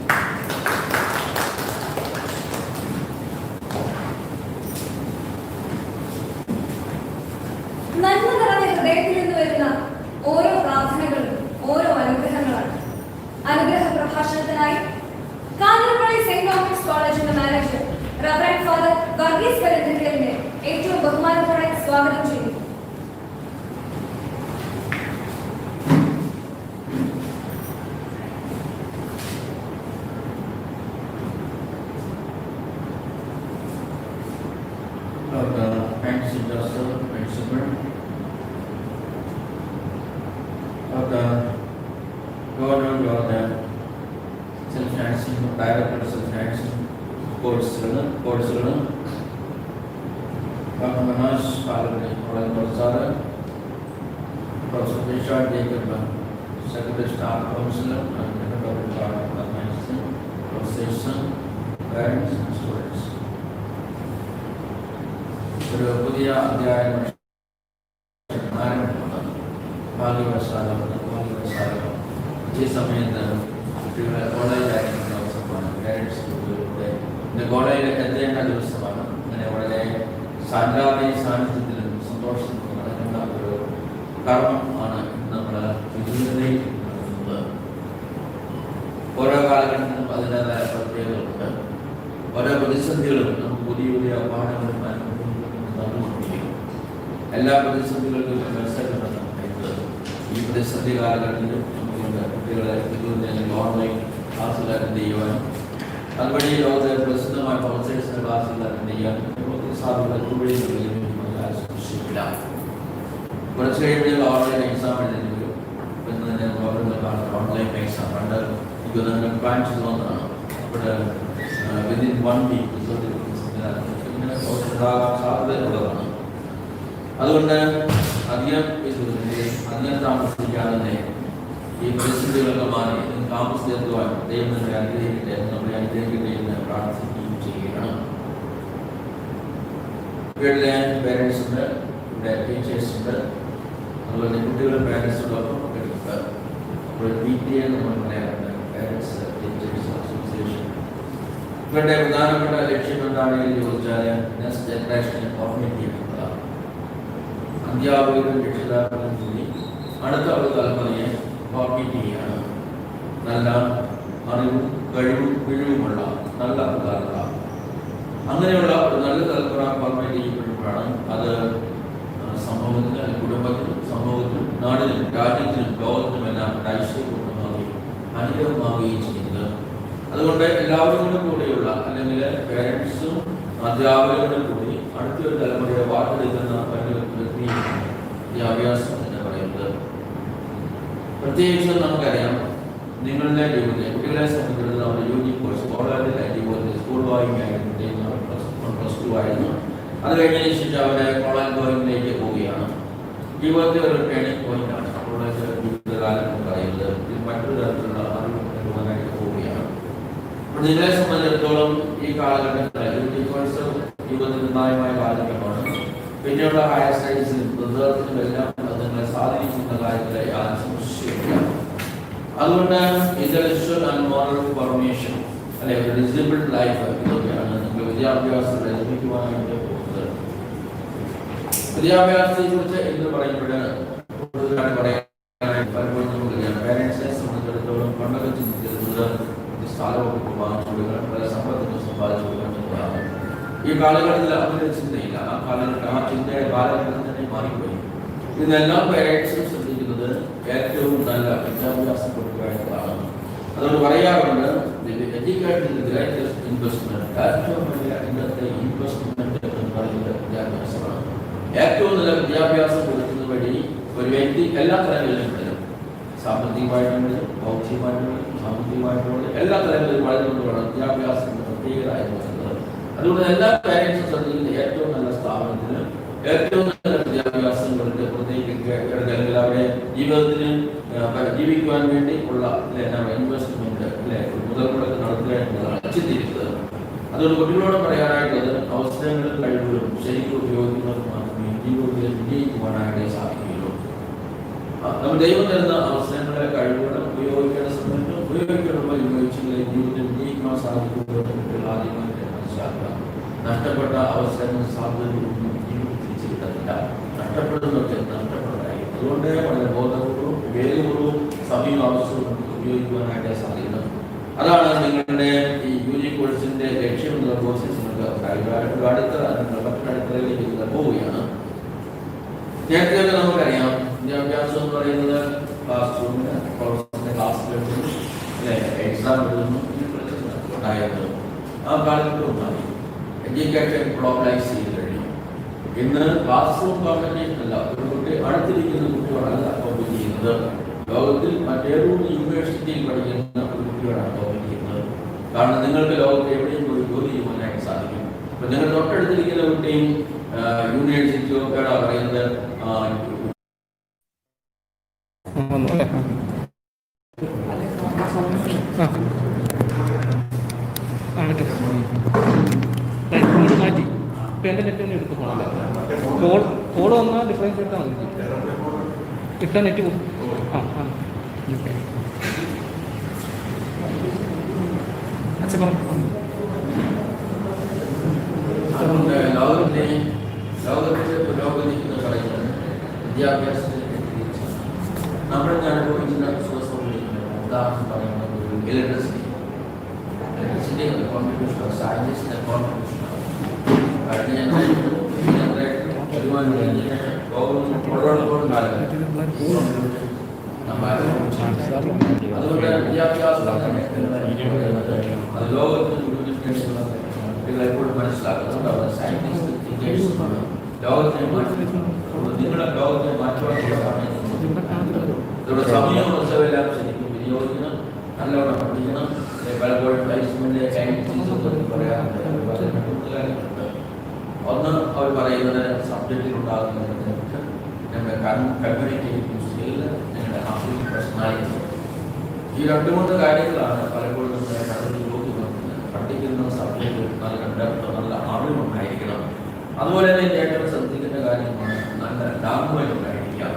ഓരോ പ്രാർത്ഥനകളും ഓരോ അനുഗ്രഹങ്ങളാണ്. അനുഗ്രഹ പ്രഭാഷണത്തിനായി കാഞ്ഞിരപ്പള്ളി സെന്റ് തോമസ് കോളേജിന്റെ മാനേജർ റവറൻഡ് ഫാദർ വർഗീസ് കരുതലിനെ ഏറ്റവും ബഹുമാനത്തോടെ സ്വാഗതം ചെയ്യുന്നു. Thanks to Justin, Principal. God, self-financing, director self-financing, course learner. Dr. Manoj Palani, Royal Barzara, Professor Richard Jacob, Secretary Staff Counselor, and Dr. Manson, Professor, parents, and students. ഒരു പുതിയ അധ്യായം ആരംഭിക്കുന്നത് ഭാഗ്യവശാലം ഈ സമയത്ത് കുട്ടികളെ കോളേജിലായിരിക്കുന്ന ദിവസമാണ്. പേരൻസ് കുട്ടികളുടെ ഇന്ന് കോളേജിൽ എത്തേണ്ട ദിവസമാണ്. അങ്ങനെ വളരെ സാന്നിധ്യത്തിലും സന്തോഷത്തിലും നടക്കുന്ന ഒരു കർമ്മമാണ് നമ്മൾ വിജയതയിൽ നടത്തുന്നത്. ഓരോ കാലഘട്ടത്തിലും അതിൻ്റെതായ പ്രത്യേകതകളുണ്ട്. ഓരോ പ്രതിസന്ധികളും നമുക്ക് പുതിയ പാഠങ്ങളും എല്ലാ പ്രതിസന്ധികൾക്കും മത്സരമുണ്ട്. ഈ പ്രതിസന്ധി കാലഘട്ടത്തിലും നമുക്കുണ്ട് കുട്ടികളെ ഓൺലൈൻ ക്ലാസ്സിൽ അറ്റൻഡ് ചെയ്യുവാനും അതുവഴി ലോകത്തെ പ്രസിദ്ധമായ പ്രൊഫസേഴ്സിന്റെ ക്ലാസ്സിൽ അറ്റൻഡ് ചെയ്യാനും സാധ്യത. കുറച്ച് കഴിയുമ്പോൾ ഓൺലൈൻ എക്സാം എഴുതി വരും. പിന്നെ തന്നെ ഓൺലൈൻ എക്സാം പണ്ട് എനിക്ക് തന്നെ പ്ലാൻ ചെയ്ത് വന്നതാണ്. അവിടെ വിതിൻ 1 വീക്ക് സാധ്യതയുള്ളതാണ്. അതുകൊണ്ട് അധികം താമസിക്കാതെ തന്നെ ഈ പരിസ്ഥിതികളൊക്കെ മാറി താമസിച്ചെത്തുവാൻ ദൈവം നമ്മളെ അനുഗ്രഹിക്കട്ടെ, നമ്മളെ അനുഗ്രഹിക്കട്ടെ എന്ന് പ്രാർത്ഥിക്കുകയും ചെയ്യുകയാണ്. വീട്ടിലെ പേരൻസ് ഉണ്ട്, ഇവിടെ ടീച്ചേഴ്സ് ഉണ്ട്, അതുപോലെ കുട്ടികളുടെ പേരൻസിനോടൊപ്പം പങ്കെടുക്കുക. അപ്പോൾ PTA നമ്മൾ പറയാറുണ്ട്, പേരൻസ് ടീച്ചേഴ്സ് അസോസിയേഷൻ. ഇവരുടെ പ്രധാനപ്പെട്ട ലക്ഷ്യം എന്താണെന്ന് ചോദിച്ചാൽ നെക്സ്റ്റ് ജനറേഷനെ ഫോർമേറ്റ് ചെയ്യുന്നതാണ്. അധ്യാപകരും രക്ഷിതാക്കളും കൂടി അടുത്ത ഒരു തലമുറയെ ഫോർമേറ്റ് ചെയ്യുകയാണ്. നല്ല അറിവും കഴിവുമുള്ള നല്ല തലമുറ. അങ്ങനെയുള്ള ഒരു നല്ല തലമുറ ഫോർമേറ്റ് ചെയ്യപ്പെടുമ്പോഴാണ് അത് സമൂഹത്തിന്, കുടുംബത്തിനും, സമൂഹത്തിനും, നാടിനും, രാജ്യത്തിനും, ലോകത്തിനുമെല്ലാം ഐശ്വര്യപൂർണ്ണമാവുകയും അനുഗ്രഹമാവുകയും ചെയ്യുന്നത്. അതുകൊണ്ട് എല്ലാവരും കൂടെയുള്ള അല്ലെങ്കിൽ പേരൻസും അധ്യാപകരും കൂടി അടുത്തൊരു തലമുറയെ വാർത്തെടുക്കുന്ന വിദ്യാഭ്യാസം എന്ന് പറയുന്നത്. പ്രത്യേകിച്ച് നമുക്കറിയാം, നിങ്ങളുടെ ജീവിതത്തിൽ കുട്ടികളെ സംബന്ധിച്ചിടത്തോളം നമ്മുടെ യൂജി കോഴ്സ് കോളേജിലെ ജീവിതത്തിൽ സ്കൂൾ ഗോയിങ് ആയിരുന്നു, +2 ആയിരുന്നു. അത് കഴിഞ്ഞതിന് ശേഷം അവരെ കോളേജ് ഗോയിങ്ങിലേക്ക് പോവുകയാണ്. ജീവിതത്തിൽ ഒരു ട്രെയിനിങ് പോയിന്റാണ് കോളേജ് ജീവിതകാലം എന്ന് പറയുന്നത്. ഇത് മറ്റൊരു തരത്തിലുള്ള അറിവ് നേടുവാനായിട്ട് പോവുകയാണ്. അപ്പോൾ നിങ്ങളെ സംബന്ധിച്ചിടത്തോളം ഈ കാലഘട്ടത്തിൽ യൂജി കോഴ്സ് ജീവിതത്തിൽ നിർണായകമായ കാലഘട്ടമാണ്. പിന്നെയുള്ള ഹയർ സ്റ്റഡീസിലും റിസർച്ചിലും എല്ലാം നിങ്ങളെ സ്വാധീനിക്കുന്ന കാര്യത്തിലെ യാതൊരു സംശയമില്ല. അതുകൊണ്ട് ഇന്റലക്ച്വൽ ആൻഡ് മോറൽ ഫോർമേഷൻ അല്ലെങ്കിൽ ഡിസിപ്ലിൻഡ് ലൈഫ് ഇതൊക്കെയാണ് നിങ്ങൾ വിദ്യാഭ്യാസം ലഭിക്കുവാനായിട്ട് പോകുന്നത്. വിദ്യാഭ്യാസത്തെ കുറിച്ച് എന്ന് പറയുമ്പോഴാണ് കൂടുതലായിട്ട് പറയാനായിട്ട് പലപ്പോഴും നമുക്കറിയാം. പേരൻസിനെ സംബന്ധിച്ചിടത്തോളം പണ്ടൊക്കെ ചിന്തിച്ചിരുന്നത് സ്ഥലമൊക്കെ വാങ്ങിച്ചു കൊടുക്കണം, പല സമ്പത്തിനും സമ്പാദിച്ചു കൊടുക്കണം എന്നതാണ്. ഈ കാലഘട്ടത്തിൽ അങ്ങനെ ചിന്തയില്ല. ആ ചിന്തയുടെ കാലഘട്ടത്തിൽ തന്നെ മാറിപ്പോയി. ഇതെല്ലാം പേരൻസും ശ്രദ്ധിക്കുന്നത് ഏറ്റവും നല്ല വിദ്യാഭ്യാസം കൊടുക്കുക എന്നതാണ്. അതുകൊണ്ട് പറയാറുണ്ട്, എഡ്യൂക്കേഷൻ ഗ്രേറ്റസ്റ്റ് ഇൻവെസ്റ്റ്മെന്റ്, ഏറ്റവും വലിയ ഇന്നത്തെ ഇൻവെസ്റ്റ്മെന്റ് എന്ന് പറയുന്നത് വിദ്യാഭ്യാസമാണ്. ഏറ്റവും നല്ല വിദ്യാഭ്യാസം കൊടുക്കുന്ന വഴി ഒരു വ്യക്തി എല്ലാ തലങ്ങളിലും വരും. സാമ്പത്തികമായിട്ടുള്ളത്, ഭൗതികമായിട്ടുള്ളത്, സാമ്പത്തികമായിട്ടുള്ളത് എല്ലാ തലങ്ങളിലും വളരുന്നതുകൊണ്ടാണ് വിദ്യാഭ്യാസം പ്രത്യേകത എന്ന് പറയുന്നത്. അതുകൊണ്ട് എല്ലാ പേരൻസും ശ്രദ്ധിക്കുന്ന ഏറ്റവും നല്ല സ്ഥാപനത്തിന് ഏറ്റവും നല്ല വിദ്യാഭ്യാസം കൊടുത്ത് പ്രത്യേകിച്ച് അവരുടെ ജീവിതത്തിന് ജീവിക്കുവാൻ വേണ്ടി ഉള്ള ഇൻവെസ്റ്റ്മെന്റ് മുതൽമുടക്ക് നടത്തുക എന്നതാണ് ചിന്തിക്കുന്നത്. അതുകൊണ്ട് കുട്ടികളോട് പറയാനായിട്ടുള്ളത് അവസരങ്ങളും കഴിവുകളും ശരിക്കും ഉപയോഗിക്കുന്നവർക്ക് മാത്രമേ ജീവിതത്തിൽ വിജയിക്കുവാനായിട്ട് സാധിക്കുകയുള്ളൂ. നമ്മൾ ദൈവം തരുന്ന അവസരങ്ങളെ കഴിവുകളും ഉപയോഗിക്കേണ്ട സമയത്ത് ഉപയോഗിക്കുമ്പോൾ ഉപയോഗിച്ചെങ്കിൽ ജീവിതത്തിൽ വിജയിക്കുവാൻ സാധിക്കുമ്പോൾ കുട്ടികൾ ആദ്യമായിട്ട് മനസ്സിലാക്കുക. നഷ്ടപ്പെട്ട അവസരങ്ങൾ സാധ്യതകളൊന്നും ജീവിതത്തിൽ തിരിച്ചു കിട്ടത്തില്ല. നഷ്ടപ്പെടുന്നവർക്ക് നഷ്ടപ്പെടുന്നതായിട്ട് അതുകൊണ്ട് വളരെ ബോധപൂർവ്വം വിവേകപൂർവ്വം സമയം ആവശ്യവും നമുക്ക് ഉപയോഗിക്കുവാനായിട്ട് സാധിക്കണം. അതാണ് നിങ്ങളുടെ ഈ UG കോഴ്സിന്റെ ലക്ഷ്യം എന്നുള്ള കോഴ്സസ് നിങ്ങൾക്ക് അടുത്തതിലേക്ക് പോവുകയാണ്. നേരത്തെ നമുക്കറിയാം വിദ്യാഭ്യാസം എന്ന് പറയുന്നത് ക്ലാസ് റൂമിന് ക്ലാസ് എക്സാം എഴുതുന്നു ഉണ്ടായിരുന്നു. ആ കാലത്ത് ഒന്നായി എഡ്യൂക്കേഷൻ ഗ്ലോബലൈസ് ചെയ്ത് കഴിഞ്ഞു. ഇന്ന് ക്ലാസ് റൂം കോമ്പറ്റീഷൻ അല്ല, ഒരു കുട്ടി അടുത്തിരിക്കുന്ന കുട്ടികളല്ല കോമ്പറ്റ് ചെയ്യുന്നത്. ലോകത്തിൽ മറ്റേതൊരു യൂണിവേഴ്സിറ്റിയിൽ പഠിക്കുന്ന ഒരു കുട്ടികളാണ് കോമ്പറ്റ് ചെയ്യുന്നത്. കാരണം നിങ്ങൾക്ക് ലോകത്ത് എവിടെയും പോയി ജോലി ചെയ്യുവാനായിട്ട് സാധിക്കും. അപ്പൊ നിങ്ങൾ തൊട്ടടുത്തിരിക്കുന്ന കുട്ടിയും യൂണിവേഴ്സിറ്റിയോ കേടാ പറയുന്നത് മാറ്റി ഇപ്പം എൻ്റെ നെറ്റ് തന്നെ എടുത്ത് പോകണം. കോൾ വന്നാൽ ഡിഫറൻസ് എടുത്താൽ മതി. ഇട്ടാൽ നെറ്റ് പോകും. അച്ഛൻ ലോകത്തിന്റെ പുരോഗതി എന്ന് പറയുന്നത് വിദ്യാഭ്യാസത്തിന് നമ്മൾ അനുഭവിക്കുന്ന ഉദാഹരണം പറയുന്നത് ഇലക്ട്രിസിറ്റി കോൺട്രിബ്യൂഷൻ ഓഫ് സയൻസിന്റെ കോൺട്രിബ്യൂഷൻ കഴിഞ്ഞ അതുകൊണ്ട് വിദ്യാഭ്യാസം അത് ലോകത്തിന് എപ്പോഴും മനസ്സിലാക്കുന്നുണ്ട്. അവർ സയന്റിസ്റ്റ് ലോകത്തെ നിങ്ങളുടെ ലോകത്തെ മാറ്റുവാനുള്ള സമയം ഉത്സവമെല്ലാം ശരിക്കും വിനിയോഗിക്കണം. നല്ലവണ്ണം പഠിക്കണം. പലപ്പോഴും പ്ലേസ്മെന്റ് പറയാറുണ്ട്. ഒന്ന് അവർ പറയുന്നത് സബ്ജക്റ്റിൽ ഉണ്ടാകുന്നതിന് ഞങ്ങളുടെ കമ്മ്യൂണിക്കേറ്റീവ് സ്കില്ല്, ഞങ്ങളുടെ ആഫ്രിക്കൻ പേഴ്സണാലിറ്റി, ഈ 2-3 കാര്യങ്ങളാണ് പലപ്പോഴും പഠിക്കുന്ന സബ്ജക്റ്റ് നല്ല അറിവുണ്ടായിരിക്കണം. അതുപോലെ തന്നെ ഏറ്റവും ശ്രദ്ധിക്കേണ്ട കാര്യമാണ് നല്ല ലാംഗ്വേജ് ഉണ്ടായിരിക്കാം.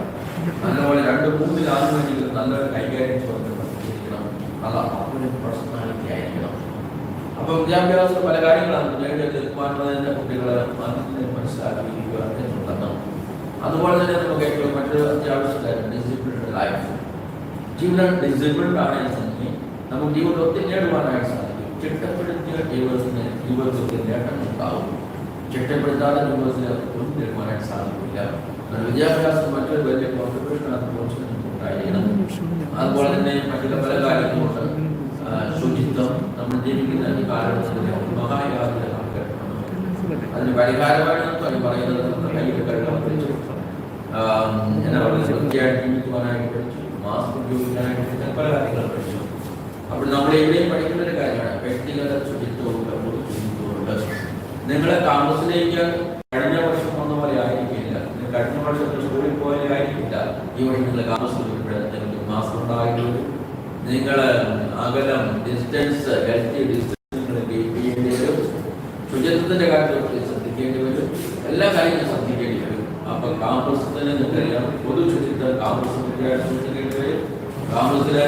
നല്ലപോലെ 2-3 ലാംഗ്വേജുകൾ നല്ലൊരു കൈകാര്യം പഠിച്ചിരിക്കണം. നല്ല ആഫ്രിക്കൻ പേഴ്സണാലിറ്റി ആയിരിക്കണം. അപ്പോൾ വിദ്യാഭ്യാസത്തിൽ പല കാര്യങ്ങളാണ് തീരുമാനത്തിന്റെ കുട്ടികളെ മനസ്സിലാക്കിയിരിക്കുക എന്നുണ്ടെന്ന്. അതുപോലെ തന്നെ നമുക്ക് ഏറ്റവും മറ്റൊരു അത്യാവശ്യ കാര്യം ഡിസിപ്ലിൻഡ് ലൈഫ്. ജീവിതം ഡിസിപ്ലിൻഡ് ആണെങ്കിൽ നമുക്ക് ജീവിതം ഒത്തിരി നേടുവാനായിട്ട് സാധിക്കും. ചിട്ടപ്പെടുത്തിയ ജീവിതത്തിൽ നേട്ടം ഉണ്ടാവും. ചിട്ടപ്പെടുത്താതെ ജീവിതത്തിൽ ഒന്നും നേടുവാനായിട്ട് സാധിക്കില്ല. വിദ്യാഭ്യാസം മറ്റൊരു വലിയ കോൺട്രിബ്യൂഷൻ ഉണ്ടായിരിക്കണം. അതുപോലെ തന്നെ മറ്റുള്ള പല കാര്യങ്ങളുണ്ട്. ശുചിത്വം, നമ്മൾ ജീവിക്കുന്ന ഈ കാലഘട്ടത്തിൽ മഹായാതൊരു കാലഘട്ടമാണ്. അതിന് പരിഹാരമായിട്ട് പറയുന്നത് നമ്മുടെ കയ്യിൽ കഴിയാൻ പഠിച്ചു, എന്നാ പറയുന്നത് വൃത്തിയായിട്ട് ജീവിക്കുവാനായിട്ട് പഠിച്ചു, മാസ്ക് ഉപയോഗിക്കാനായിട്ട് പഠിച്ചു, പല കാര്യങ്ങൾ പഠിച്ചു. അപ്പോൾ നമ്മൾ എവിടെയും പഠിക്കുന്ന ഒരു കാര്യമാണ് വ്യക്തിഗത ശുചിത്വമുണ്ട്, പൊതു ശുചിത്വമുണ്ട്. നിങ്ങളെ താമസത്തിലേക്ക് കഴിഞ്ഞ വർഷം വന്ന പോലെ ആയിരിക്കില്ല. കഴിഞ്ഞ വർഷത്തിൽ സ്കൂളിൽ പോലെ ആയിരിക്കില്ല. ഈ വഴി നിങ്ങൾ താമസിക്കുമ്പോഴത്തേക്ക് മാസ്ക് ഉണ്ടായിട്ട് നിങ്ങൾ അകലം, ഡിസ്റ്റൻസ്, ഹെൽത്തി ഡിസ്റ്റൻസ് നിങ്ങൾ കീപ്പ് ചെയ്യേണ്ടി വരും. ശുചിത്വത്തിന്റെ കാര്യത്തിൽ ശ്രദ്ധിക്കേണ്ടി വരും. എല്ലാ കാര്യങ്ങളും ശ്രദ്ധിക്കേണ്ടി വരും. അപ്പൊ കാമ്പസിന് നിങ്ങൾക്കറിയാം, പൊതു ശുചിത്വം കാമ്പസിന്റെ സൂക്ഷിക്കേണ്ടി വരും. കാമ്പസിലെ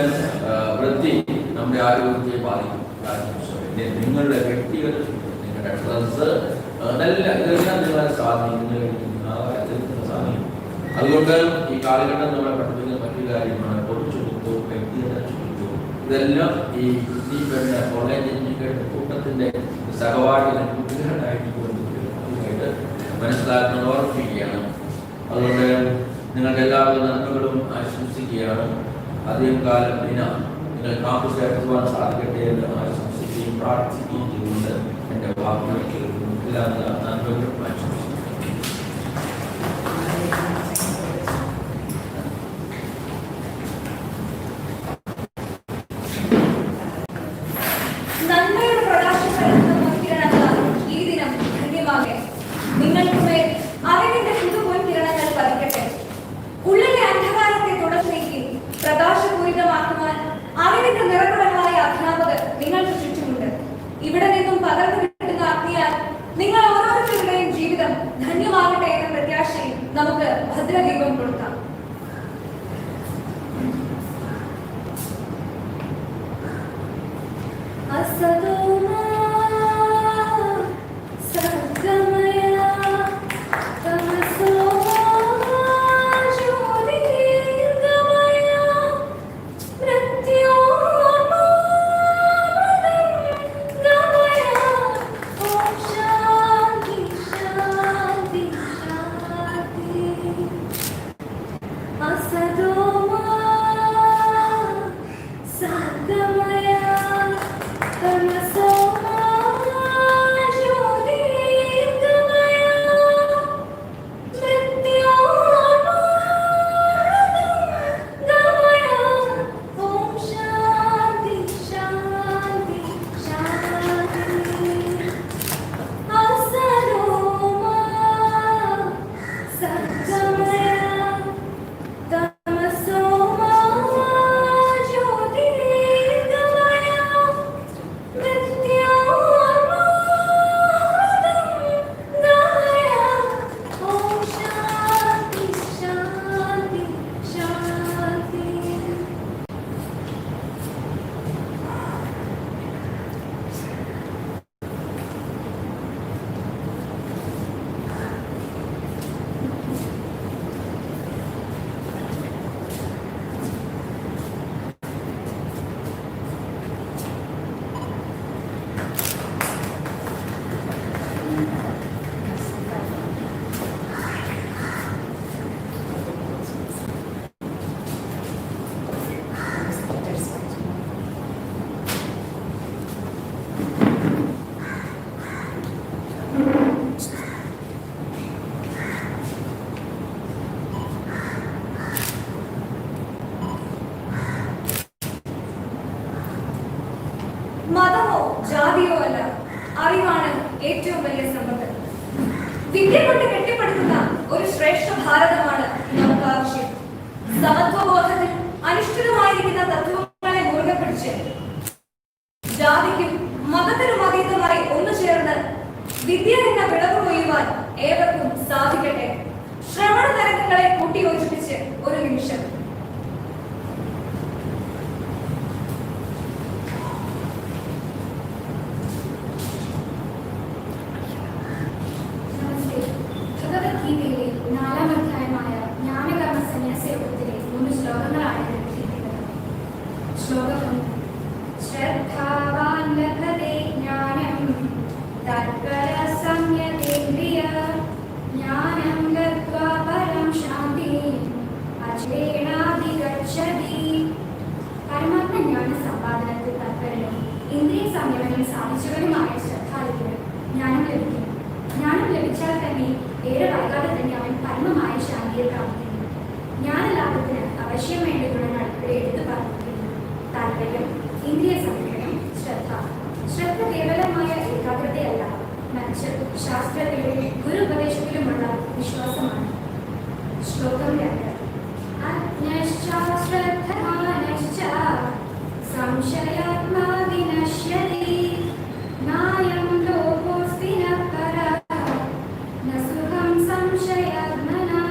വൃത്തി നമ്മുടെ ആരോഗ്യത്തെ ബാധിക്കും. നിങ്ങളുടെ വ്യക്തിഗത ശുചിത്വം, നിങ്ങളുടെ ഡ്രസ്, ഇതെല്ലാം നിങ്ങളെ സ്വാധീനിക്കും. അതുകൊണ്ട് ഈ കാലഘട്ടം നമ്മളെ പഠിപ്പിക്കുന്ന മറ്റൊരു കാര്യമാണ് പൊതു ശുചിത്വവും വ്യക്തിഗത ശുചിത്വവും. ഇതെല്ലാം ഈ കോളേജ് എഡ്യൂക്കേഷൻ കൂട്ടത്തിന്റെ സഹപാഠികൾ കുട്ടികളായിട്ട് മനസ്സിലാക്കുന്നത് ഓർമ്മിപ്പിക്കുകയാണ്. അതുകൊണ്ട് നിങ്ങൾക്ക് എല്ലാവിധ നന്മകളും ആശംസിക്കുകയാണ്. അധികം കാലം നിങ്ങൾ കാമ്പസ് എത്തുവാൻ സാധിക്കട്ടെ എന്ന് ആശംസിക്കുകയും പ്രാർത്ഥിക്കുകയും ചെയ്യുന്നുണ്ട്. എൻ്റെ വാക്കുകളിലേക്ക് എല്ലാവിധ നന്മകളും ആശംസിക്കുന്നു. ഇവിടെ നിന്നും പകർന്നു കിട്ടുന്ന അഗ്നിയാൽ നിങ്ങൾ ഓരോരുത്തരുടെയും ജീവിതം ധന്യമാകട്ടെ എന്ന പ്രത്യാശയിൽ നമുക്ക് ഭദ്രദീപം കൊടുക്കാം. സദ്ഗമയ തമസോ ജ്യോതി സമ്പത്ത്. വിദ്യ കൊണ്ട് കെട്ടിപ്പടുക്കുന്ന ഒരു ശ്രേഷ്ഠ ഭാരതമാണ് നമുക്ക് ആവശ്യം. സമത്വബോധത്തിൽ അനിഷ്ഠിതമായിരിക്കുന്ന തത്വങ്ങളെ മുറുകെ പിടിച്ച് ജാതിക്കും മതത്തിനും അതീതമായി ഒന്നു ചേർന്ന് വിദ്യ എന്ന വിളവ് കൊയ്യുവാൻ ഏവർക്കും സാധിക്കട്ടെ. ശ്രവണ തരംഗങ്ങളെ കൂട്ടിയോജിപ്പിച്ച് ഒരു നിമിഷം. ഭഗവത്ഗീതയിലെ 4-ാം അധ്യായമായ ജ്ഞാനകർമ്മ സന്യാസയോഗത്തിലെ 3 ശ്ലോകങ്ങളാണ് എഴുതിയിരിക്കുന്നത്. ശ്ലോകം: ശ്രദ്ധാവാൻ ലഭതേ ജ്ഞാനം തത്പരഃ സംയതേന്ദ്രിയഃ ജ്ഞാനം ലബ്ധ്വാ പരം ശാന്തിം അചേണാധിഗച്ഛതി. പരമാത്മ ജ്ഞാന സമ്പാദനത്തിൽ തത്പരനും ഇന്ദ്രിയ സംയമനം സാധിച്ചവനുമായ ശ്രദ്ധാലുവിന് ജ്ഞാനം ലഭിക്കുന്നു. ജ്ഞാനം ലഭിച്ചാൽ തന്നെ ഏറെ വൈകാതെ തന്നെ അവൻ പരമമായ ശാന്തിയെ പ്രാപിക്കുന്നു. ജ്ഞാനലാഭത്തിന് അവശ്യം വേണ്ട ഗുണങ്ങൾ ഇവിടെ എടുത്തു പറഞ്ഞിരിക്കുന്നു. താല്പര്യം, ഇന്ദ്രിയ സംയമനം, ശ്രദ്ധ. ശ്രദ്ധ കേവലമായ ഏകാഗ്രതയല്ല, മറിച്ച് ശാസ്ത്രത്തിലും ഗുരു ഉപദേശത്തിലുമുള്ള വിശ്വാസമാണ്. ശ്ലോകം 2: അജ്ഞശ്ച ശ്രദ്ധാനശ്ച സംശയാത്മാ വിനശ്യതി നായം ലോകോസ്തി ന പരഃ ന സുഖം സംശയാത്മനാ.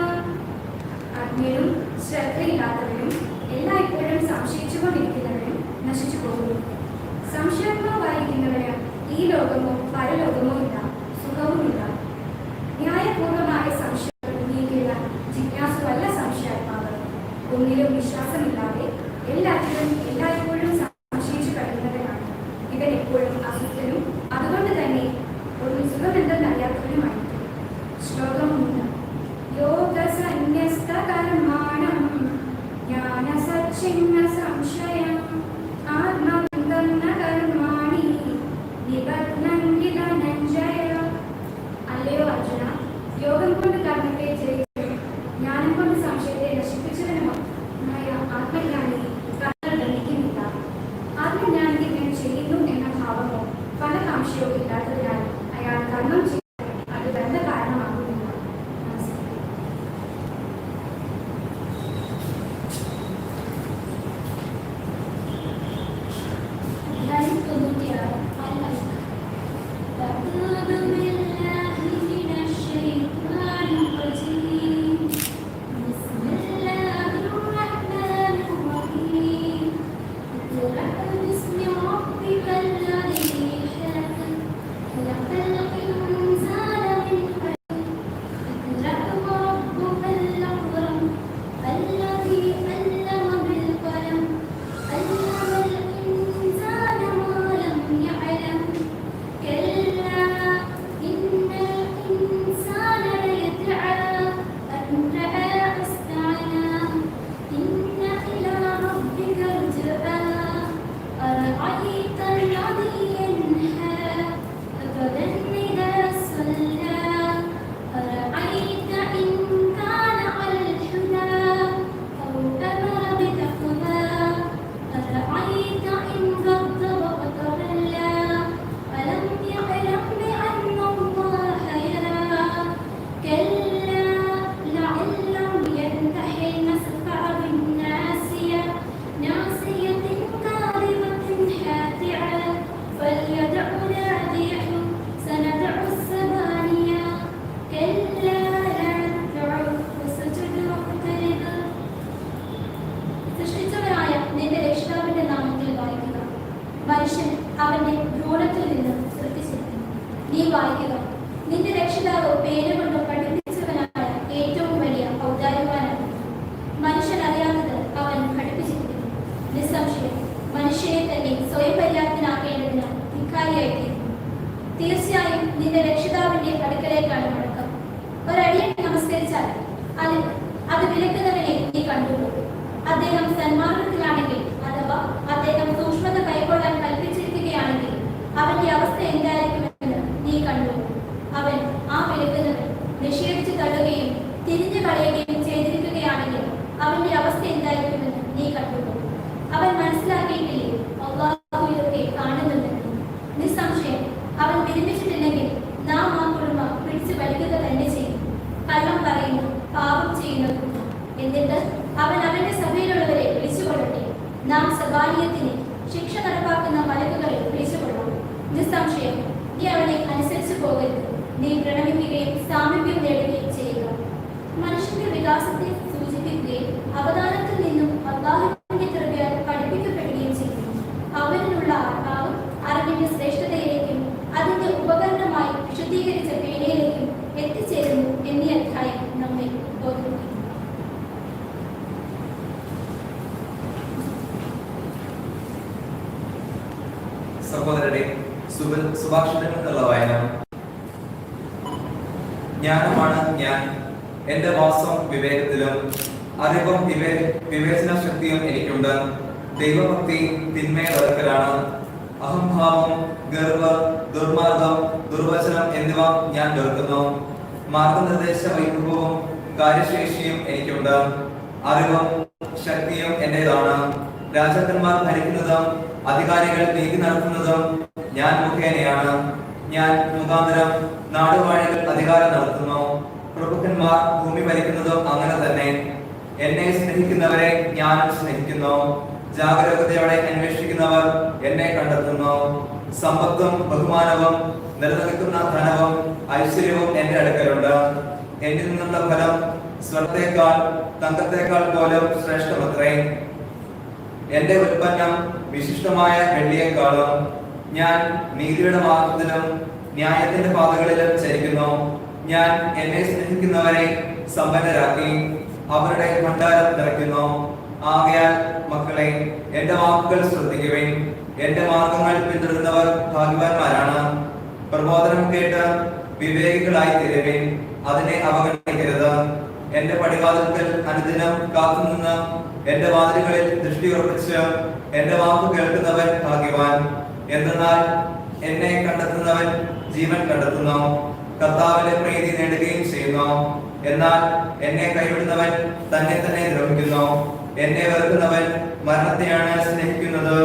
അജ്ഞനും ശ്രദ്ധയില്ലാത്തവനും എല്ലായ്പ്പോഴും സംശയിച്ചുകൊണ്ടിരിക്കുന്നവനും നശിച്ചു പോകുന്നു. സംശയാത്മാവായിരിക്കുന്നവന് ഈ ലോകമോ പരലോകമോ ഇല്ല, സുഖവുമില്ല. ന്യായപൂർവമായ സംശയം നീക്കില്ല ജിജ്ഞാസുവല്ല സംശയാത്മാവ്. ഒന്നിലും വിശ്വാസമില്ലാതെ എല്ലാത്തിലും എല്ലായ്പ്പോഴും സംശയിച്ചു കഴിയുന്നവനാണ്. ഇവൻ എപ്പോഴും അസ്വസ്ഥനും അതുകൊണ്ട് തന്നെ ഒന്നും സുഖമെന്തെന്നറിയാത്തവനുമായിരിക്കും. ശ്ലോകം 3: യോഗസന്യസ്തകർമാണം ജ്ഞാനസച്ചിന്ന സംശയം ആത്മബന്ധം ന കർമാണി നിബധ്നന്തി ധനഞ്ജയ. അല്ലയോ അർജുന, യോഗം കൊണ്ട് കർമ്മത്തെ ജയിച്ചവനും ജ്ഞാനം കൊണ്ട് സംശയത്തെ നശിപ്പിച്ചവനുമായ ആത്മജ്ഞാനി കർമ്മങ്ങൾ ദണ്ഡിക്കുന്നില്ല. ആത്മജ്ഞാനിക്ക് ഞാൻ ചെയ്യുന്നു എന്ന ഭാവമോ ഫലകാംക്ഷയോ ഇല്ലാത്തതിനാൽ അയാൾ കർമ്മം ചെയ്യാൻ അത് ബന്ധ കാരണമാകുന്നില്ല. അധ്യായം 96. മനുഷ്യൻ അവന്റെ ഭ്രൂണത്തിൽ നിന്ന് സൃഷ്ടിച്ചിരിക്കുന്നു. നീ വായിക്കുക, നിന്റെ രക്ഷിതാവ് പേരുകൊണ്ട് പഠിപ്പിച്ചവനായ ഏറ്റവും വലിയ ഔദാര്യവാനാണ്. മനുഷ്യൻ അറിയാത്തത് അവൻ പഠിപ്പിച്ചിരിക്കുന്നു. നിസ്സംശയം മനുഷ്യനെ തന്നെ സ്വയം പര്യാപ്തനാക്കേണ്ടതിന് ധിക്കാരിയായിത്തീരുന്നു. തീർച്ചയായും നിന്റെ രക്ഷിതാവിന്റെ അടുക്കലേക്കാണ് മടക്കം. ഒരടിയൻ നമസ്കരിച്ചാൽ അത് വിലക്കുന്നവനെ നീ കണ്ടുള്ളൂ. അദ്ദേഹം സന്മാർഗത്തിലാണെങ്കിൽ അഥവാ അദ്ദേഹം സൂക്ഷ്മത കൈക്കൊള്ളാൻ കൽപ്പിച്ചിരിക്കുകയാണെങ്കിൽ അവന്റെ അവസ്ഥ എന്തായിരിക്കുമെന്ന് നീ കണ്ടു. അവൻ ആ വിലക്കുന്നവൻ നിഷേധിച്ചു തള്ളുകയും തിരിഞ്ഞു കളയുകയും ചെയ്തിരിക്കുകയാണെങ്കിൽ അവന്റെ അവസ്ഥ എന്തായിരിക്കുമെന്ന് നീ കണ്ടു. അവൻ മനസ്സിലാക്കിയിട്ടില്ലേ അല്ലാഹു ഇതൊക്കെ കാണുന്നുണ്ടെന്ന്? നിസ്സംശയം അവൻ വിരമിച്ചിട്ടില്ലെങ്കിൽ നാം നാം ആ കുടുംബ പിടിച്ചു വലിക്കുക തന്നെ ചെയ്യും. കള്ളം പറയുന്നു, പാപം ചെയ്യുന്നു. എന്നിട്ട് അവൻ അവന്റെ സഭയിലുള്ളവരെ വിളിച്ചുകൊള്ളട്ടെ. നാം സബാലിയത്തിന് ശിക്ഷ നടപ്പാക്കുന്ന മലക്കുകളെ വിളിച്ചുകൊള്ളാം. നിസ്സംശയം നീ അവനെ അനുസരിച്ചു പോകരുത്. നീ പ്രണമിക്കുകയും സാമീപ്യം നേടുകയും ചെയ്യുക. മനുഷ്യന്റെ വികാസത്തെ സൂചിപ്പിക്കുകയും അവതാരത്തിൽ നിന്നും അല്ലാഹുവിന്റെ കൃപയാൽ പഠിപ്പിക്കപ്പെടുകയും ചെയ്യുന്നു. അവനിലുള്ള ആത്മാവ് അറിവിന്റെ ശ്രേഷ്ഠതയിലേക്കും അതിന്റെ ഉപകരണമായി വിശുദ്ധീകരിച്ച പേനയിലേക്കും എത്തിച്ചേരുന്നു എന്നീ അധ്യായം നമ്മെ ബോധിപ്പിക്കുന്നു. സഹോദരരെ, സുഭാഷിതങ്ങൾ എന്നുള്ള വായന. ജ്ഞാനമാണ് ഞാൻ, എന്റെ വാസം വിവേകത്തിലും അറിവും വിവേചന ശക്തിയും എനിക്കുണ്ട്. ദൈവഭക്തി തിന്മയെ വെറുക്കലാണ്. അഹംഭാവം, ഗർവ്, ദുർമാർഗം, ദുർവചനം എന്നിവ ഞാൻ വെറുക്കുന്നു. മാർഗനിർദ്ദേശ വൈഭവവും കാര്യശേഷിയും എനിക്കുണ്ട്. അറിവും ശക്തിയും എന്റേതാണ്. രാജാക്കന്മാർ ഭരിക്കുന്നതും അധികാരികൾ നീതി നടത്തുന്നതും ഞാൻ മുഖേനയാണ്. ഞാൻ മുഖാന്തരം നാടുവാഴികൾ അധികാരം നടത്തുന്നു. പ്രഭുക്കന്മാർ ഭൂമി ഭരിക്കുന്നതും അങ്ങനെ തന്നെ. എന്നെ സ്നേഹിക്കുന്നവരെ ഞാനും സ്നേഹിക്കുന്നു. ജാഗരൂകതയോടെ അന്വേഷിക്കുന്നവർ എന്നെ കണ്ടെത്തുന്നു. സമ്പത്തും ബഹുമാനവും നിലനിൽക്കുന്ന ധനവും ഐശ്വര്യവും എന്റെ അടുക്കലുണ്ട്. എന്നിൽ നിന്നുള്ള ഫലം സ്വർത്തേക്കാൾ തങ്കത്തേക്കാൾ പോലും ശ്രേഷ്ഠമത്രേ. എന്റെ ഉൽപ്പന്നം വിശിഷ്ടമായ വെള്ളിയേക്കാളും. ഞാൻ നീതിയുടെ മാർഗത്തിലും ന്യായത്തിന്റെ പാതകളിലും ചരിക്കുന്നു. ഞാൻ എന്നെ സ്നേഹിക്കുന്നവരെ സമ്പന്നരാക്കി അവരുടെ ഭണ്ഡാരം നിറയ്ക്കുന്നു. ആകയാൽ മക്കളെ, എന്റെ വാക്കുകൾ ശ്രദ്ധിക്കുവിൻ. എന്റെ മാർഗങ്ങൾ പിന്തുടരുന്നവർ ഭാഗ്യവാന്മാരാണ്. പ്രബോധനം കേട്ട് വിവേകികളായി തീരുവിൻ. അതിനെ അവഗണിക്കരുത്. എന്റെ പടിവാതിൽക്കൽ അനുദിനം കാത്തുനിന്ന് എന്റെ വാതിലുകളിൽ ദൃഷ്ടിയുറപ്പിച്ച് എന്റെ വാക്കു കേൾക്കുന്നവൻ ഭാഗ്യവാൻ. എന്തെന്നാൽ എന്നെ കണ്ടെത്തുന്നവൻ ജീവൻ കണ്ടെത്തുന്നു, കർത്താവിന്റെ പ്രീതി നേടുകയും ചെയ്യുന്നു. എന്നാൽ എന്നെ കൈവിടുന്നവൻ തന്നെ തന്നെ ദ്രോഹിക്കുന്നു. എന്നെ വെറുക്കുന്നവൻ മരണത്തെയാണ് സ്നേഹിക്കുന്നത്.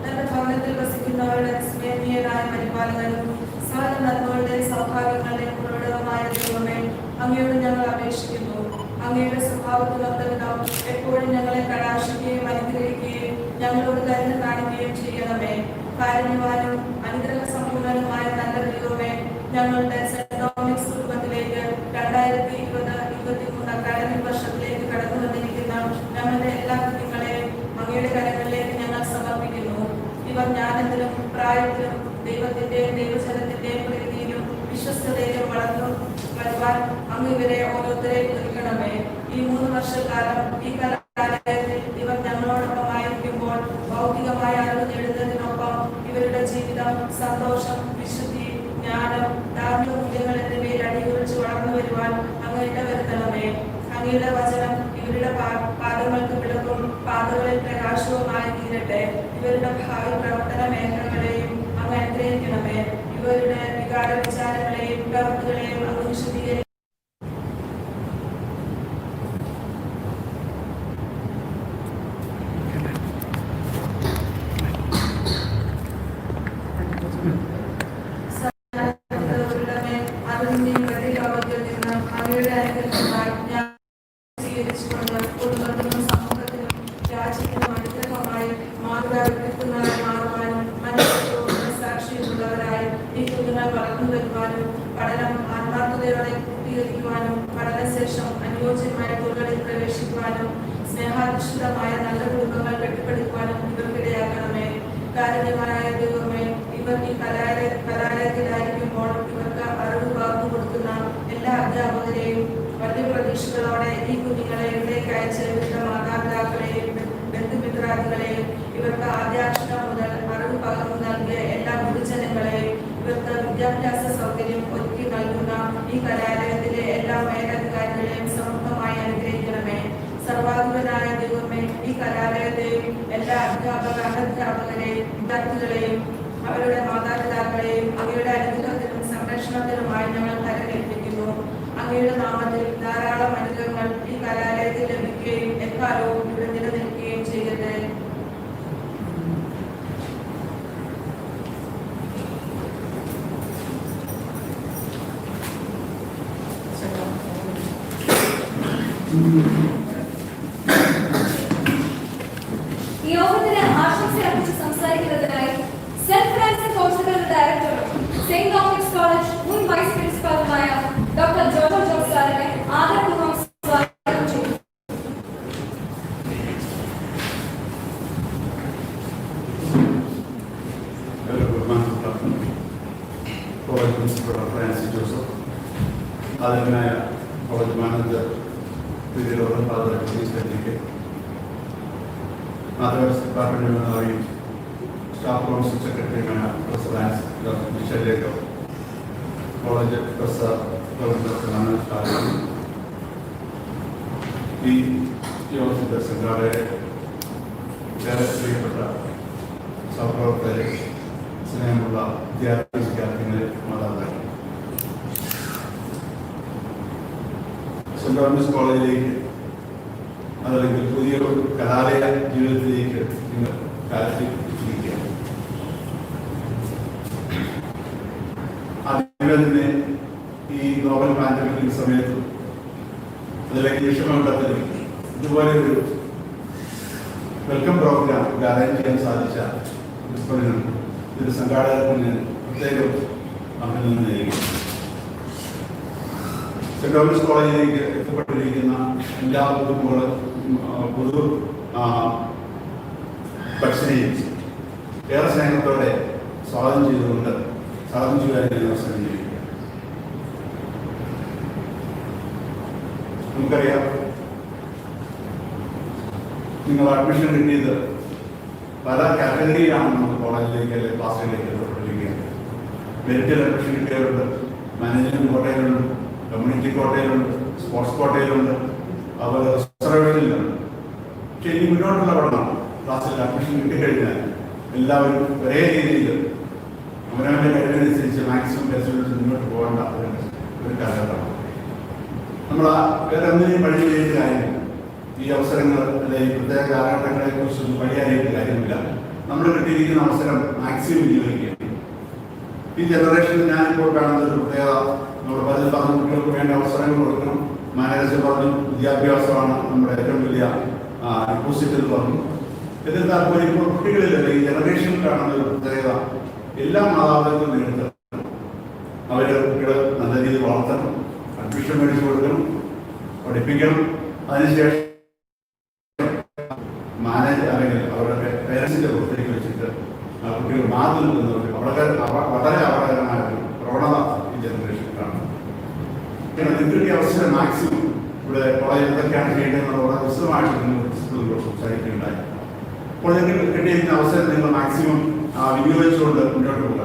തന്റെ ഭവനത്തിൽ വസിക്കുന്നവരുടെ സ്നേഹിയനായ പരിപാലകനും സകല നന്മകളുടെയും സൗഭാഗ്യങ്ങളുടെയും ഉറവിടവുമായ ദൈവമേ, അങ്ങയോട് ഞങ്ങൾ അപേക്ഷിക്കുന്നു. അങ്ങയുടെ സ്വഭാവത്തിനൊത്തവിധം എപ്പോഴും ഞങ്ങളെ കടാക്ഷിക്കുകയും അനുഗ്രഹിക്കുകയും ഞങ്ങളോട് കരുണ കാണിക്കുകയും ചെയ്യണമേ. കാരുണ്യവാനും അനുഗ്രഹ സമ്പൂർണനുമായ നല്ല ദൈവമേ, ഞങ്ങളുടെ സെന്റ് ഡൊമിനിക്സ് കുടുംബത്തിലേക്ക് 2020-23 അക്കാഡമിക് വർഷത്തിലേക്ക് കടന്നു വന്നിരിക്കുന്ന ഞങ്ങളുടെ എല്ലാ കുഞ്ഞുങ്ങളെയും അങ്ങയുടെ കരങ്ങളിലേക്ക് ഞങ്ങൾ സമർപ്പിക്കുന്നു. ഇവർ ജ്ഞാനത്തിലും പ്രായത്തിലും ദൈവത്തിന്റെയും ദൈവജനത്തിന്റെയും പ്രീതിയിലും വിശ്വസ്തതയിലും വളർന്നു വരുവാൻ അങ്ങ് ഇവരെ ഓരോരുത്തരെയും ഒരുക്കണമേ. ഈ 3 വർഷക്കാലം ഈ കലാലയത്തിൽ ഇവർ ഞങ്ങളോടൊപ്പമായിരിക്കുമ്പോൾ ഭൗതികമായ അറിവ് നേടുന്നതിനൊപ്പം ഇവരുടെ ജീവിതം, സന്തോഷം, വിശുദ്ധി, ജ്ഞാനം, ധാർമ്മിക മൂല്യങ്ങൾ എന്നിവയിൽ അടിയുറച്ച് വളർന്നു വരുവാൻ അങ്ങ് ഇടവരുത്തണമേ. അങ്ങയുടെ വചനം ഇവരുടെ പാദങ്ങൾക്ക് വിളക്കും പാതകളിൽ പ്രകാശവുമായി തീരട്ടെ. ഇവരുടെ ഭാവി പ്രവർത്തന മേഖലകളെയും അങ്ങ് അനുഗ്രഹിക്കണമേ. ഇവരുടെ വികാര വിചാരങ്ങളെയും പ്രവൃത്തികളെയും അങ്ങ് വിശദീകരിക്കും. പഠനം ആത്മാർത്ഥതയോടെ പൂർത്തീകരിക്കുവാനും പഠനശേഷം അനുയോജ്യമായ തൊഴിലുകളിൽ പ്രവേശിക്കുവാനും സ്നേഹാധിഷ്ഠിതമായ നല്ല കുടുംബങ്ങൾ കെട്ടിപ്പടുക്കുവാനും ഇവർക്കിടയാക്കണമേ. കാരുണ്യമായ ദൈവമേ, ഇവർ ഈ കലാലയത്തിലായിരിക്കുമ്പോൾ ഇവർക്ക് അറിവ് പകർന്നു കൊടുക്കുന്ന എല്ലാ അധ്യാപകരെയും വലിയ പ്രതീക്ഷകളോടെ ഈ കുഞ്ഞുങ്ങളെ ഇവിടേക്ക് അയച്ച ഇവരുടെ മാതാപിതാക്കളെയും ബന്ധുമിത്രാദികളെയും ഇവർക്ക് ആദ്യാക്ഷരം മുതൽ അറിവ് പകർന്നു നൽകിയ എല്ലാ ഗുരുജനങ്ങളെയും ഇവർക്ക് വിദ്യാഭ്യാസ സൗകര്യം ഒരുക്കി നൽകുന്ന ഈ കലാലയത്തിലെ എല്ലാ മേലധികാരികളെയും സമൃദ്ധമായി അനുഗ്രഹിക്കണമേ. സർവാധിപനായ ദൈവമേ, ഈ കലാലയത്തെയും എല്ലാ അനധ്യാപകരെയും വിദ്യാർത്ഥികളെയും അവരുടെ മാതാപിതാക്കളെയും അവയുടെ അനുഗ്രഹത്തിലും സംരക്ഷണത്തിലുമായി ഞങ്ങൾ കരകേൽപ്പിക്കുന്നു. അങ്ങയുടെ നാമത്തിൽ ധാരാളം അനുഗ്രഹങ്ങൾ ഈ കലാലയത്തിൽ ലഭിക്കുകയും എക്കാലവും ഇവിടെ നിലനിൽക്കുകയും ചെയ്യട്ടെ. യോഗത്തിന് ആശംസ അർപ്പിച്ച് സംസാരിക്കുന്നതിനായി സെന്റ് ഫ്രാൻസിസ് ഹോസ്പിറ്റൽ ഡയറക്ടറും സെന്റ് തോമസ് കോളേജ് മുൻ വൈസ് പ്രിൻസിപ്പാളുമായ ഡോക്ടർ ജോജോ ജോസ് സാറിനെ ആദരപൂർവ്വം സ്വാഗതം ചെയ്യുന്നു. കോളേജ് പ്രിൻസിപ്പൽ ഫ്രാൻസിസ് ജോസഫ്, ആദരണീയനായ college manager father mathematics department മേധാവി സ്റ്റാഫ് കൗൺസിൽ സെക്രട്ടറിയുമായ professor doctor Michel, college professor doctor ഈ യോഗത്തിന്റെ സംഘാടകരെ, ഏറെ പ്രിയപ്പെട്ട സഹപ്രവർത്തകരെ, സ്നേഹമുള്ള വിദ്യാർത്ഥികളെ, മാതാപിതാക്കളെ, സെന്റ് തോമസ് കോളേജിലേക്ക് അതല്ലെങ്കിൽ പുതിയൊരു കലാലയ ജീവിതത്തിലേക്ക് നിങ്ങൾ കാലത്തിൽ എത്തിയിരിക്കുകയാണ്. ആദ്യമേ തന്നെ ഈ ഗ്ലോബൽ പാൻഡമിക് സമയത്തും അതിലേക്ക് വിഷമഘട്ടത്തിലും ഇതുപോലെ ഒരു വെൽക്കം പ്രോഗ്രാം അറേഞ്ച് ചെയ്യാൻ സാധിച്ച പ്രിൻസിപ്പലിനും ഇതിന്റെ സംഘാടകർക്ക് പ്രത്യേകം അഭിനന്ദനം നൽകുന്നു. സെന്റ് തോമസ് കോളേജിലേക്ക് എത്തപ്പെട്ടിരിക്കുന്ന എല്ലാ പൊതു പക്ഷിനെയും ഏറെ സ്നേഹത്തോടെ സ്വാഗതം ചെയ്തുകൊണ്ട് സ്വാഗതം ചെയ്യാൻ അവസരം ചെയ്യുക. നമുക്കറിയാം, നിങ്ങൾ അഡ്മിഷൻ കിട്ടിയത് പല കാറ്റഗറിയിലാണ് നമുക്ക് കോളേജിലേക്ക് അല്ലെങ്കിൽ ക്ലാസ്സിലേക്ക് എത്തപ്പെട്ടിരിക്കുന്നത്. മെറിറ്റിൽ അഡ്മിഷൻ കിട്ടിയവരുണ്ട്, മാനേജ്മെന്റ് കോട്ടയിലുണ്ട്, കമ്മ്യൂണിറ്റി കോട്ടയിലുണ്ട്, സ്പോർട്സ് കോട്ടയിലുണ്ട്, അതുപോലെ റിസർവേഷനിലുണ്ട്. പക്ഷെ ഇനി മുന്നോട്ടുള്ള പഠനം ക്ലാസ്സിൽ അഡ്മിഷൻ കിട്ടിക്കഴിഞ്ഞാൽ എല്ലാവരും ഒരേ രീതിയിൽ അവനവൻ്റെ കഴിവിനനുസരിച്ച് മാക്സിമം പരിശ്രമിച്ച് മുന്നോട്ട് പോകേണ്ട ഒരു കാലഘട്ടമാണ്. നമ്മൾ വേറെ ഒന്നിനെയും പഴി ചെയ്യേണ്ട കാര്യമില്ല. ഈ അവസരങ്ങൾ അല്ലെങ്കിൽ പ്രത്യേക കാലഘട്ടങ്ങളെ കുറിച്ചൊന്നും പഴിയാനായിട്ട് കാര്യമില്ല. നമ്മൾ കിട്ടിയിരിക്കുന്ന അവസരം മാക്സിമം വിനിയോഗിക്കുക. ഈ ജനറേഷനിൽ ഞാനിപ്പോൾ കാണുന്ന ഒരു പ്രത്യേകത, നമ്മുടെ പല പറഞ്ഞ കുട്ടികൾക്ക് വേണ്ട അവസരങ്ങൾ കൊടുക്കണം. മാനേജർ പറഞ്ഞു വിദ്യാഭ്യാസമാണ് നമ്മുടെ ഏറ്റവും വലിയ ഡിപ്പോസിറ്റ് എന്ന് പറഞ്ഞു. എന്നിരുന്നാൽ പോലും ഇപ്പോൾ കുട്ടികളിൽ ഈ ജനറേഷനിൽ കാണുന്ന ഒരു പ്രത്യേകത, എല്ലാ മാതാപിതാക്കളും നേരിടുന്നത് അവരെ കുട്ടികളെ നല്ല രീതിയിൽ വളർത്തണം, അഡ്മിഷൻ മേടിച്ചു കൊടുക്കണം, പഠിപ്പിക്കണം. അതിനുശേഷം മാനേജർ അല്ലെങ്കിൽ അവരുടെ പേരൻസിന്റെ പുറത്തേക്ക് വെച്ചിട്ട് കുട്ടികൾ മാറി നിൽക്കുന്നവർ വളരെ അപകടകരമായ ഒരു പ്രവണത ഈ ജനറേഷൻ കാണുന്നു. നിങ്ങൾക്ക് അവസരം മാക്സിമം ഇവിടെ കോളേജിൽ എന്തൊക്കെയാണ് ചെയ്യേണ്ടതെന്ന് വളരെ വിശദമായിട്ട് നിങ്ങൾ സംസാരിക്കുകയുണ്ടായി. അപ്പോൾ നിങ്ങൾക്ക് കിട്ടിയിരിക്കുന്ന അവസരം നിങ്ങൾ മാക്സിമം വിനിയോഗിച്ചുകൊണ്ട് മുന്നോട്ട് പോകുക.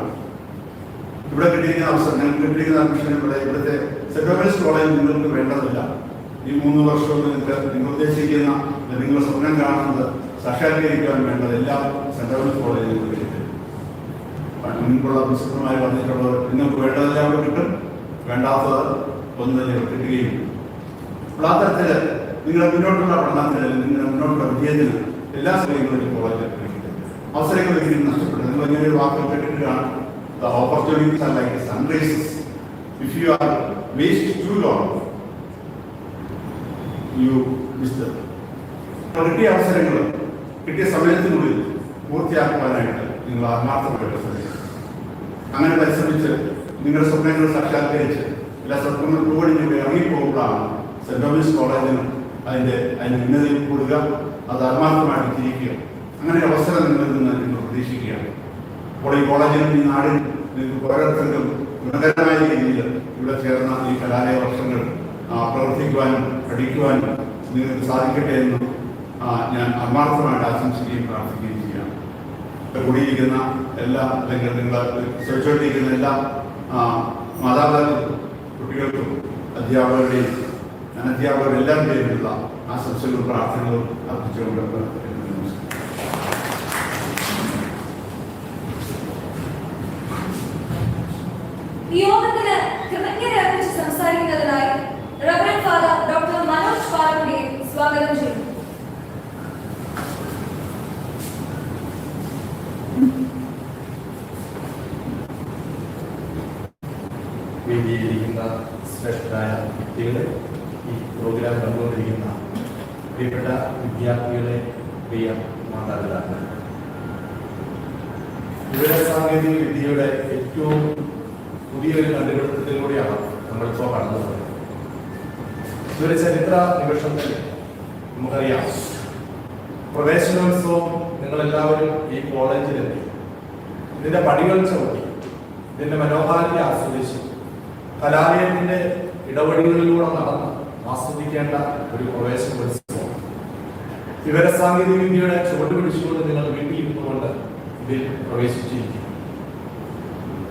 ഇവിടെ കിട്ടിയിരിക്കുന്ന അവസരം, നിങ്ങൾക്ക് കിട്ടിയിരിക്കുന്ന അഡ്മിഷൻ ഇവിടുത്തെ സെന്റ് തോമസ് കോളേജിൽ നിങ്ങൾക്ക് വേണ്ടതില്ല. ഈ 3 വർഷവും നിങ്ങൾ ഉദ്ദേശിക്കുന്ന നിങ്ങൾ സ്വപ്നം കാണുന്നത് സാക്ഷാത്കരിക്കാൻ വേണ്ടത് എല്ലാം സെന്റ് തോമസ് കോളേജിൽ കിട്ടും. മുൻപുള്ള പ്രിൻസിപ്പൽമാർ പറഞ്ഞിട്ടുള്ളത് നിങ്ങൾക്ക് വേണ്ടതെല്ലാം അവിടെ കിട്ടും, വേണ്ടാത്തത് ഒന്നും തന്നെ കിട്ടുകയും. അപ്പോൾ ആ തരത്തിൽ നിങ്ങളുടെ മുന്നോട്ടുള്ള പഠനത്തിന്, നിങ്ങളുടെ മുന്നോട്ടുള്ള വിജയത്തിന് എല്ലാ സമയങ്ങളിലും കോളേജിൽ അവസരങ്ങൾ ഒരിക്കലും നഷ്ടപ്പെടും. നിങ്ങൾ ഇങ്ങനെ വാക്കുകൾ കേട്ടിട്ടാണ്, the opportunities are like sunrises. If you are waste too long, you miss them. കിട്ടിയ അവസരങ്ങൾ കിട്ടിയ സമയത്തിനുള്ളിൽ പൂർത്തിയാക്കുവാനായിട്ട് നിങ്ങൾ ആത്മാർത്ഥമായിട്ട് ശ്രമിക്കും. അങ്ങനെ പരിശ്രമിച്ച് നിങ്ങളുടെ സ്വപ്നങ്ങൾ സാക്ഷാത്കരിച്ച് എല്ലാ സ്വപ്നങ്ങൾക്കൂടി നിങ്ങൾ ഇറങ്ങിപ്പോകുമ്പോഴാണ് സെന്റ് തോമസ് കോളേജിന് അതിൻ്റെ ഉന്നതിയിൽ കൂടുക, അത് ആത്മാർത്ഥമായിട്ട് തിരിക്കുക. അങ്ങനെ ഒരു അവസരം നിങ്ങളിൽ നിന്ന് നിങ്ങൾ പ്രതീക്ഷിക്കുകയാണ്. അപ്പോൾ ഈ കോളേജിനും ഈ നാടിനും നിങ്ങൾക്ക് ഓരോരുത്തർക്കും ഗുണകരമായ രീതിയിൽ ഇവിടെ ചേർന്ന ഈ കലാലയ വർഷങ്ങൾ പ്രവർത്തിക്കുവാനും പഠിക്കുവാനും നിങ്ങൾക്ക് സാധിക്കട്ടെ എന്ന് ഞാൻ ആത്മാർത്ഥമായിട്ട് ആശംസിക്കുകയും പ്രാർത്ഥിക്കുകയും ചെയ്യാം. കൂടിയിരിക്കുന്ന എല്ലാ, അല്ലെങ്കിൽ നിങ്ങൾ ശ്രമിച്ചുകൊണ്ടിരിക്കുന്ന എല്ലാ മാതാപിതാക്കൾക്കും കുട്ടികൾക്കും അധ്യാപകരുടെയും അനധ്യാപകരുടെ എല്ലാം പേരിലുള്ള ആശംസകളും പ്രാർത്ഥനകളും അർപ്പിച്ചുകൊണ്ട് യോഗത്തിന് കൃതജ്ഞത അർപ്പിച്ച് സംസാരിക്കുന്നതിനായി റവറൻഡ് ഫാദർ ഡോക്ടർ മനോജ് പാലക്കുടിയെ സ്വാഗതം ചെയ്യുന്നു. വേദിയിലിരിക്കുന്ന ശ്രേഷ്ഠരായ വ്യക്തികളെ, ഈ പ്രോഗ്രാം കണ്ടുകൊണ്ടിരിക്കുന്ന പ്രിയപ്പെട്ട വിദ്യാർത്ഥികളെ, പ്രിയ മാതാപിതാക്കളെ, വിവരസാങ്കേതിക വിദ്യയുടെ ഏറ്റവും പുതിയൊരു കണ്ടുപിടുത്തത്തിലൂടെയാണ് നമ്മളിപ്പോൾ കടന്നു പോകുന്നത്. ഇതൊരു ചരിത്ര നിമിഷത്തിൽ നമുക്കറിയാം, പ്രവേശനോത്സവം നിങ്ങളെല്ലാവരും ഈ കോളേജിലെത്തി ഇതിന്റെ പടികൾ ചവിട്ടി ഇതിന്റെ മനോഹാരിത ആസ്വദിച്ചു കലാലയത്തിന്റെ ഇടവഴികളിലൂടെ നടന്ന് ആസ്വദിക്കേണ്ട ഒരു പ്രവേശനോത്സവം. വിവരസാങ്കേതിക വിദ്യയുടെ ചുവട് പിടിച്ചുകൊണ്ട് നിങ്ങൾ വീട്ടിലിരുന്നുകൊണ്ട് ഇതിൽ പ്രവേശിച്ചിരിക്കും.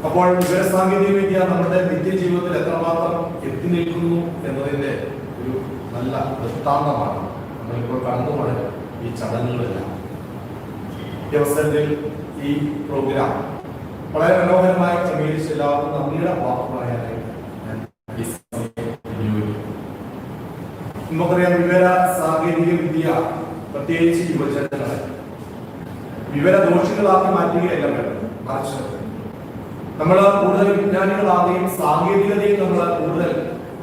അപ്പോൾ വിവരസാങ്കേതിക വിദ്യ നമ്മുടെ നിത്യജീവിതത്തിൽ എത്രമാത്രം എത്തി നിൽക്കുന്നു എന്നതിന്റെ ഒരു നല്ല ദൃഷ്ടാന്തമാണ് നമ്മളിപ്പോൾ കടന്നുപോയ ഈ ചടങ്ങുകളെല്ലാം. ഈ അവസരത്തിൽ ഈ പ്രോഗ്രാം വളരെ മനോഹരമായി ക്രമീകരിച്ച് എല്ലാവർക്കും നന്ദിയുടെ വാക്കുകളായിട്ട് ഞാൻ ഈ സമയം വിനിയോഗിക്കുന്നു. നമുക്കറിയാം, വിവര സാങ്കേതിക വിദ്യ പ്രത്യേകിച്ച് യുവജനങ്ങളെ വിവരദോഷികളാക്കി മാറ്റുകയല്ല വേണ്ടത്, മറിച്ച് നമ്മൾ കൂടുതൽ വിജ്ഞാനികളാകുകയും സാങ്കേതികതയിൽ നമ്മൾ കൂടുതൽ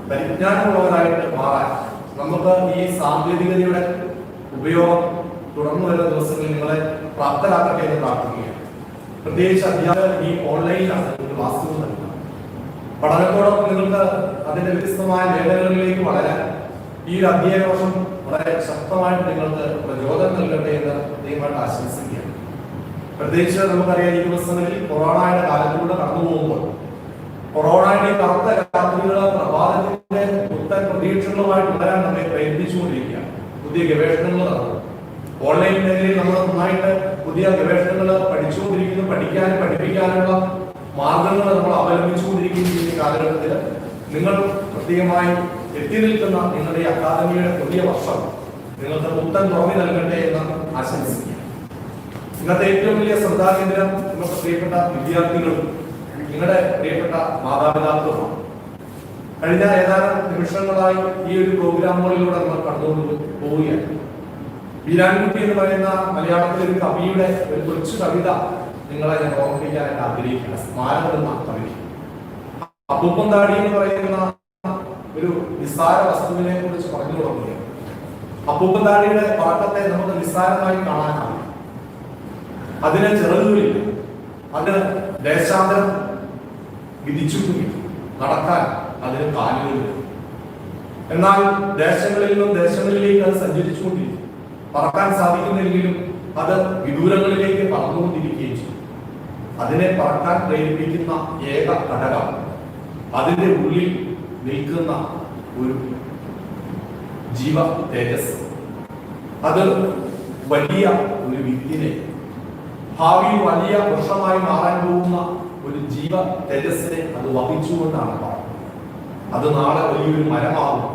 പരിജ്ഞാനമുള്ളവരായിട്ട് മാറാൻ നമുക്ക് ഈ സാങ്കേതികതയുടെ ഉപയോഗം തുടർന്നു വരുന്ന ദിവസങ്ങളിൽ നിങ്ങളെ പ്രാപ്തരാക്കട്ടെ എന്ന് പ്രാർത്ഥിക്കുകയാണ്. പ്രത്യേകിച്ച് അധ്യാപകർ ഈ ഓൺലൈനിലാണ് നിങ്ങൾക്ക് ക്ലാസ്സുകൾ നൽകുന്നത്. പഠനത്തോടൊപ്പം നിങ്ങൾക്ക് അതിന്റെ വ്യത്യസ്തമായ മേഖലകളിലേക്ക് വളരാൻ ഈ ഒരു അധ്യയന വർഷം വളരെ ശക്തമായിട്ട് നിങ്ങൾക്ക് പ്രചോദനം നൽകട്ടെ എന്ന് പ്രത്യേകമായിട്ട് ആശംസിക്കുകയാണ്. പ്രത്യേകിച്ച് നമുക്കറിയാം, ഈ ദിവസങ്ങളിൽ കൊറോണയുടെ കാലത്തിലൂടെ കടന്നു പോകുമ്പോൾ കൊറോണയുടെ കറുത്ത രാത്രികൾ പ്രഭാതത്തിന്റെ പുത്തൻ പ്രതീക്ഷകളുമായിട്ട് വളരാൻ നമ്മെ പ്രയത്നിച്ചുകൊണ്ടിരിക്കുകയാണ്. പുതിയ ഗവേഷണങ്ങൾ നടന്നു. ഓൺലൈൻ മേഖലയിൽ നമ്മൾ നന്നായിട്ട് പുതിയ ഗവേഷണങ്ങൾ പഠിച്ചുകൊണ്ടിരിക്കുന്നു. പഠിക്കാനും പഠിപ്പിക്കാനുള്ള മാർഗങ്ങൾ നമ്മൾ അവലംബിച്ചുകൊണ്ടിരിക്കുന്ന ഈ കാലഘട്ടത്തിൽ നിങ്ങൾ പ്രത്യേകമായി എത്തി നിൽക്കുന്ന നിങ്ങളുടെ അക്കാദമിയുടെ പുതിയ വർഷം നിങ്ങൾക്ക് പുത്തൻ തുറവി നൽകട്ടെ എന്ന് ആശംസിക്കുക. ഇന്നത്തെ ഏറ്റവും വലിയ ശ്രദ്ധാകേന്ദ്രം നിങ്ങൾക്ക് പ്രിയപ്പെട്ട വിദ്യാർത്ഥികളും നിങ്ങളുടെ പ്രിയപ്പെട്ട മാതാപിതാക്കളുമാണ്. കഴിഞ്ഞ ഏതാനും നിമിഷങ്ങളായി ഈ ഒരു പ്രോഗ്രാമുകളിലൂടെ നമ്മൾ കടന്നുകൊണ്ട് പോവുകയാണ്. വീരാൻകുട്ടി എന്ന് പറയുന്ന മലയാളത്തിലെ ഒരു കവിയുടെ ഒരു കൊച്ചു കവിത നിങ്ങളെ ഞാൻ ഓർമ്മിപ്പിക്കാനായിട്ട് ആഗ്രഹിക്കുകയാണ്. സ്മാരകം എന്ന കവിത. അപ്പൂപ്പന്താടി എന്ന് പറയുന്ന ഒരു നിസ്സാര വസ്തുവിനെ കുറിച്ച് പറഞ്ഞു തുടങ്ങുകയാണ്. അപ്പൂപ്പന്താടിയുടെ പാട്ടത്തെ നമുക്ക് നിസ്സാരമായി കാണാനാവില്ല. അതിന് ചിറകുകളില്ല, അതിന് ദേശാന്തരം വിധിച്ചിട്ടുമില്ല, നടക്കാൻ അതിന് കാലുകളില്ല. എന്നാൽ ദേശങ്ങളിൽ നിന്നും ദേശങ്ങളിലേക്ക് അത് സഞ്ചരിച്ചുകൊണ്ടിരിക്കും. പറക്കാൻ സാധിക്കുന്നില്ലെങ്കിലും അത് വിദൂരങ്ങളിലേക്ക് പറന്നുകൊണ്ടിരിക്കുകയും ചെയ്യും. അതിനെ പറക്കാൻ പ്രേരിപ്പിക്കുന്ന ഏക ഘടകം അതിന്റെ ഉള്ളിൽ നിൽക്കുന്ന ഒരു ജീവ തേജസ്. അത് വലിയ ഒരു വിത്തിനെ, ഭാവിയിൽ വലിയ വൃക്ഷമായി മാറാൻ പോകുന്ന ഒരു ജീവ തേജസ്സിനെ അത് വഹിച്ചുകൊണ്ടാണ് പറയുന്നത്. അത് നാളെ വലിയൊരു മരമാകും.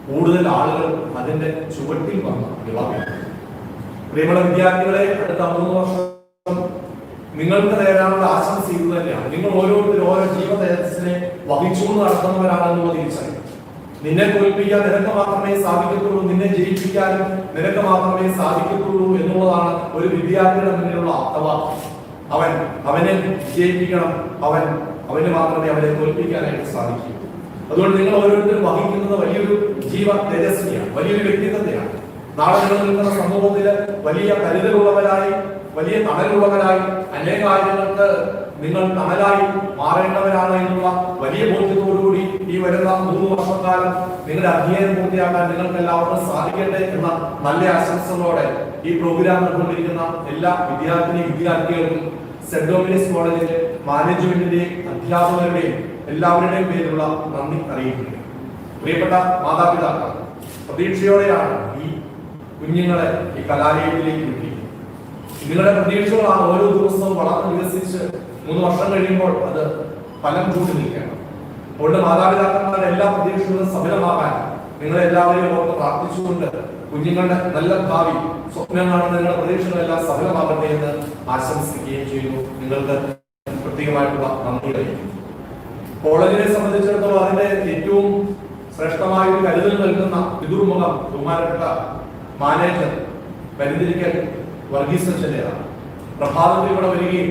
കൂടുതൽ ആളുകൾ അതിന്റെ ചുവട്ടിൽ വന്ന് വിളവും. പ്രിയമുള്ള വിദ്യാർത്ഥികളെ, അടുത്ത 3 വർഷം നിങ്ങൾക്ക് നേടാനുള്ള ആശംസ ഇത് തന്നെയാണ്. നിങ്ങൾ ഓരോരുത്തരും ഓരോ ജീവ തേജസ്സിനെ വഹിച്ചുകൊണ്ട് നടത്തുന്നവരാണെന്നുള്ള തിരിച്ചറിയും. നിന്നെ തോൽപ്പിക്കാൻ നിനക്ക് മാത്രമേ സാധിക്കത്തുള്ളൂ, നിന്നെ ജയിപ്പിക്കാനും നിനക്ക് മാത്രമേ സാധിക്കത്തുള്ളൂ എന്നുള്ളതാണ് ഒരു വിദ്യാർത്ഥിയുടെ മുന്നിലുള്ള ആപ്തവാക്യം. അവനെ വിജയിപ്പിക്കണം, അവന് മാത്രമേ അവനെ തോൽപ്പിക്കാനായിട്ട് സാധിക്കൂ. അതുകൊണ്ട് നിങ്ങൾ ഓരോരുത്തരും വഹിക്കുന്നത് വലിയൊരു ജീവ തേജസ്വിയാണ്, വലിയൊരു വ്യക്തിത്വത്തെയാണ്. നാളെ നിങ്ങൾ നിൽക്കുന്ന സമൂഹത്തില് വലിയ കരുതലുള്ളവരായി, വലിയ തണലുള്ളവരായി, അനേക കാര്യങ്ങൾക്ക് നിങ്ങൾ തണലായി മാറേണ്ടവരാണ് എന്നുള്ള വലിയ ബോധ്യത്തോടുകൂടി ഈ വരുന്ന 3 വർഷക്കാലം നിങ്ങളുടെ അധ്യയനം പൂർത്തിയാക്കാൻ നിങ്ങൾക്ക് എല്ലാവർക്കും സാധിക്കട്ടെ എന്ന നല്ല ആശംസകളോടെ ഈ പ്രോഗ്രാം നടന്നുകൊണ്ടിരിക്കുന്ന എല്ലാ വിദ്യാർത്ഥികൾക്കും സെന്റ് ഡൊമിനിക്സ് കോളേജിലെ മാനേജ്മെന്റിന്റെയും അധ്യാപകരുടെയും എല്ലാവരുടെയും പേരിലുള്ള നന്ദി അറിയിക്കുന്നു. പ്രിയപ്പെട്ട മാതാപിതാക്കൾ, പ്രതീക്ഷയോടെയാണ് ഈ കുഞ്ഞുങ്ങളെ ഈ കലാലയത്തിലേക്ക് വിട്ടിരിക്കുന്നത്. നിങ്ങളുടെ പ്രതീക്ഷകളാണ് ഓരോ ദിവസവും വളർന്ന് വികസിച്ച് 3 വർഷം കഴിയുമ്പോൾ അത് ഫലം ചൂണ്ടി നിൽക്കണം. അതുകൊണ്ട് മാതാപിതാക്കന്മാരുടെ എല്ലാ പ്രതീക്ഷകളും സഫലമാക്കാൻ നിങ്ങളെല്ലാവരെയും ഓർത്ത് പ്രാർത്ഥിച്ചുകൊണ്ട് കുഞ്ഞുങ്ങളുടെ നല്ല ഭാവി സ്വപ്നം കാണുന്ന നിങ്ങളുടെ പ്രതീക്ഷകളെല്ലാം സഫലമാകട്ടെ എന്ന് ആശംസിക്കുകയും ചെയ്യുന്നു. നിങ്ങൾക്ക് പ്രത്യേകമായിട്ടുള്ള നന്ദി അറിയിക്കുന്നു. കോളേജിനെ സംബന്ധിച്ചിടത്തോളം അതിന്റെ ഏറ്റവും ശ്രേഷ്ഠമായ ഒരു കരുതൽ നൽകുന്ന പിതൃമുഖം ബഹുമാനപ്പെട്ട മാനേജർ പരിന്തിരിക്കൽ വർഗീസ് അച്ഛൻ്റെതാണ്. പ്രഭാതത്തിൽ ഇവിടെ വരികയും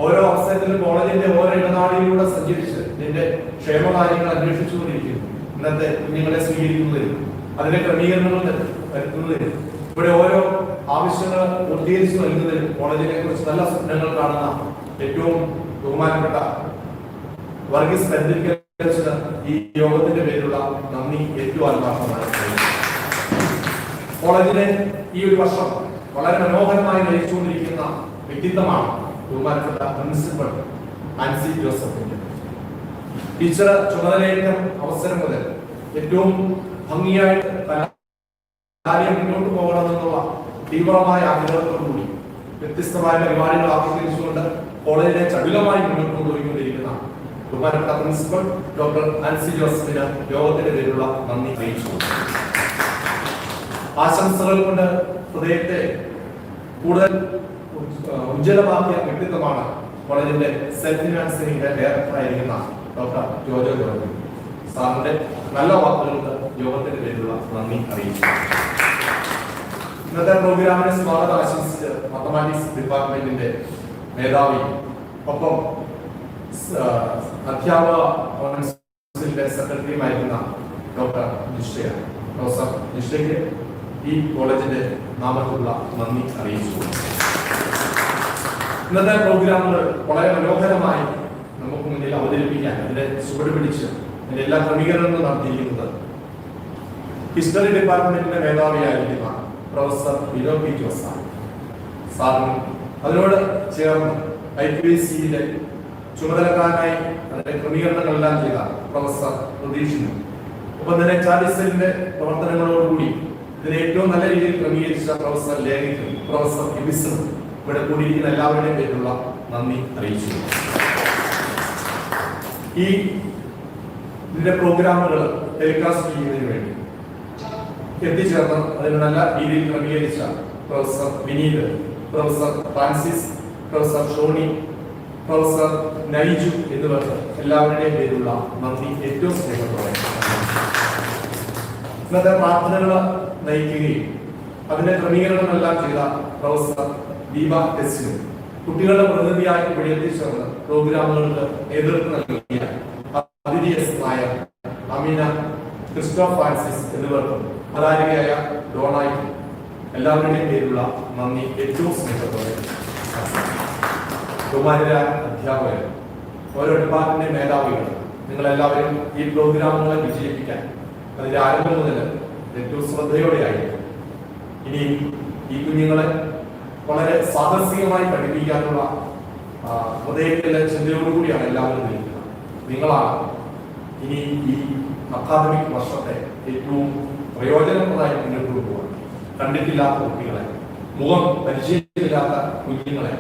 ഓരോ അവസരത്തിലും കോളേജിന്റെ ഓരോ ഇടനാടിയിലൂടെ സഞ്ചരിച്ച് ഇതിന്റെ ക്ഷേമകാര്യങ്ങൾ അന്വേഷിച്ചുകൊണ്ടിരിക്കുന്നു. ഇന്നത്തെ കുഞ്ഞുങ്ങളെ സ്വീകരിക്കുന്നതിനും അതിന്റെ ക്രമീകരണങ്ങൾ വരുത്തുന്നതിനും ഇവിടെ ഓരോ ആവശ്യങ്ങൾ പൂർത്തീകരിച്ചു നൽകുന്നതിനും കോളേജിനെ കുറിച്ച് നല്ല സ്വപ്നങ്ങൾ കാണുന്ന ഏറ്റവും ബഹുമാനപ്പെട്ട വർഗീസ് പരിന്തിരിക്കൽ ഈ യോഗത്തിന്റെ പേരിലുള്ള നന്ദി ഏറ്റവും ആത്മാർത്ഥമായി. കോളേജിനെ ഈ ഒരു വർഷം വളരെ മനോഹരമായി നയിച്ചുകൊണ്ടിരിക്കുന്ന വ്യക്തിത്വമാണ് ബഹുമാനപ്പെട്ട പ്രിൻസിപ്പൽ ആൻസി ജോസഫിന്റെ. ടീച്ചർ ചുമതലയേറ്റ അവസരം മുതൽ ഏറ്റവും ഭംഗിയായിട്ട് കാര്യം മുന്നോട്ട് പോകണമെന്നുള്ള തീവ്രമായ ആഗ്രഹത്തോടുകൂടി വ്യത്യസ്തമായ പരിപാടികൾ ആവിഷ്കരിച്ചുകൊണ്ട് കോളേജിനെ ചടുലമായി മുന്നോട്ട് കൊണ്ടുപോയിക്കൊണ്ടിരിക്കുന്ന ബഹുമാനപ്പെട്ട പ്രിൻസിപ്പൽ ഡോക്ടർ ആൻസി ജോസഫിന് യോഗത്തിന്റെ പേരിലുള്ള നന്ദി അറിയിച്ചു. ആശംസകൾ കൊണ്ട് ഹൃദയത്തെ കൂടുതൽ ഉജ്ജ്വലമാക്കിയ വ്യക്തിത്വമാണ് കോളേജിന്റെ സെൽഫ് ഫിനാൻസിംഗിന്റെ ഡയറക്ടറായിരിക്കുന്ന ഡോക്ടർ ജോജോ ജോർജ്. സാറിന്റെ നല്ല വാക്കുകൾക്ക് യോഗത്തിന്റെ പേരിലുള്ള നന്ദി അറിയിച്ചു. ഇന്നത്തെ പ്രോഗ്രാമിനെ സ്വാഗതം ആശംസിച്ച് മാത്തമാറ്റിക്സ് ഡിപ്പാർട്ട്മെന്റിന്റെ മേധാവി ഒപ്പം അധ്യാപക കൗൺസിലിന്റെ സെക്രട്ടറിയുമായിരുന്ന ഡോക്ടർ നിശ്ചയ പ്രൊഫസർ നിശ്ചയ്ക്ക് ഈ കോളേജിന്റെ നാമത്തിലുള്ള നന്ദി അറിയിച്ചു. ഇന്നത്തെ പ്രോഗ്രാമുകൾ വളരെ മനോഹരമായി നമുക്ക് മുന്നിൽ അവതരിപ്പിക്കാൻ അതിനെ ചുവട് പിടിച്ച് അതിന്റെ എല്ലാ ക്രമീകരണങ്ങളും നടത്തിയിരിക്കുന്നത് ഹിസ്റ്ററി ഡിപ്പാർട്ട്മെന്റിന്റെ മേധാവിയായിരിക്കുന്ന പ്രൊഫസർ വിനോ പി ജോസാണ്. സാറിനും അതിനോട് ചേർന്ന് IPSCയിലെ ചുമതലക്കാരനായി അതിന്റെ ക്രമീകരണങ്ങളെല്ലാം ചെയ്ത പ്രൊഫസർ പ്രതീഷിനും ഒപ്പം തന്നെ ചാലിസലിന്റെ പ്രവർത്തനങ്ങളോടുകൂടി ഇതിനെ ഏറ്റവും നല്ല രീതിയിൽ ക്രമീകരിച്ച പ്രൊഫസർ ലേഖിക്കും പ്രൊഫസർ എബിസണും ഇവിടെ കൂടിയിരിക്കുന്ന എല്ലാവരുടെയും പേരിലുള്ള നന്ദി അറിയിച്ചു. ഇതിന്റെ പ്രോഗ്രാമുകൾ ടെലികാസ്റ്റ് ചെയ്യുന്നതിന് വേണ്ടി എത്തിച്ചേർന്ന് അതിന് നല്ല രീതിയിൽ ക്രമീകരിച്ച professor Vineeth, professor Francis, professor Shoni, professor Naiju എന്നിവർക്ക് എല്ലാവരുടെയും പേരിലുള്ള നന്ദി ഏറ്റവും സ്നേഹത്തോടെ. ഇന്നത്തെ പ്രാർത്ഥനകൾ നയിക്കുകയും അതിന്റെ ക്രമീകരണങ്ങളെല്ലാം ചെയ്ത പ്രൊഫസർ ദീപ ടെസ്റ്റിനും കുട്ടികളുടെ പ്രതിനിധിയായി ഇവിടെ എത്തിച്ചേർന്ന് പ്രോഗ്രാമുകൾക്ക് നേതൃത്വം നൽകിയ അതിഥി എസ് നായർ, അമീന, ക്രിസ്റ്റോഫ് ഫ്രാൻസിസ് എന്നിവർക്കും അധാരികയായ ഡോണായിക്കും എല്ലാവരുടെയും പേരിലുള്ള നന്ദി ഏറ്റവും സ്നേഹത്തോടെ. ബഹുമാന്യരായ അധ്യാപകർ, ഓരോ ഡിപ്പാർട്ട്മെന്റ് മേധാവികൾ, നിങ്ങളെല്ലാവരും ഈ പ്രോഗ്രാമുകളെ വിജയിപ്പിക്കാൻ അതിന്റെ ആരംഭം മുതൽ ഏറ്റവും ശ്രദ്ധയോടെയായി ഇനി ഈ കുഞ്ഞുങ്ങളെ വളരെ സാഹസികമായി പഠിപ്പിക്കാനുള്ള ഹൃദയത്തിലെ ചിന്തയോടുകൂടിയാണ് എല്ലാവരും നിൽക്കുന്നത്. നിങ്ങളാണ് ഇനി ഈ അക്കാദമിക് വർഷത്തെ ഏറ്റവും പ്രയോജനപ്രദമായി മുന്നോട്ട് കൊണ്ടുപോകാൻ. കണ്ടിട്ടില്ലാത്ത കുട്ടികളെ, മുഖം പരിചയമില്ലാത്ത കുഞ്ഞുങ്ങളെ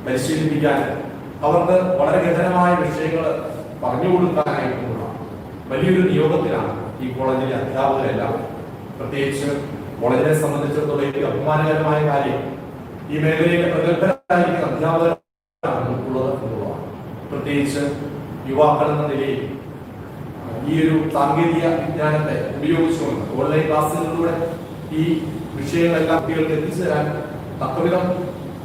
പരിശീലിപ്പിക്കാൻ, അവർക്ക് വളരെ ഗഹനമായ വിഷയങ്ങൾ പറഞ്ഞു കൊടുക്കാനായിട്ടുള്ള വലിയൊരു നിയോഗത്തിലാണ് ഈ കോളേജിലെ അധ്യാപകരെല്ലാം. പ്രത്യേകിച്ച് കോളേജിനെ സംബന്ധിച്ചിടത്തോളം ഏറ്റവും അഭിമാനകരമായ കാര്യം ഈ മേഖലയിലെ പ്രഗത്ഭരായിരിക്കുന്ന അധ്യാപകരാണ് ഉള്ളത് എന്നുള്ളതാണ്. പ്രത്യേകിച്ച് യുവാക്കൾ എന്ന നിലയിൽ ഈ ഒരു സാങ്കേതിക വിജ്ഞാനത്തെ ഉപയോഗിച്ചുകൊണ്ട് ഓൺലൈൻ ക്ലാസ്സുകളിലൂടെ ഈ വിഷയങ്ങളെല്ലാം കുട്ടികൾക്ക് എത്തിച്ചു തരാൻ തക്കവിധം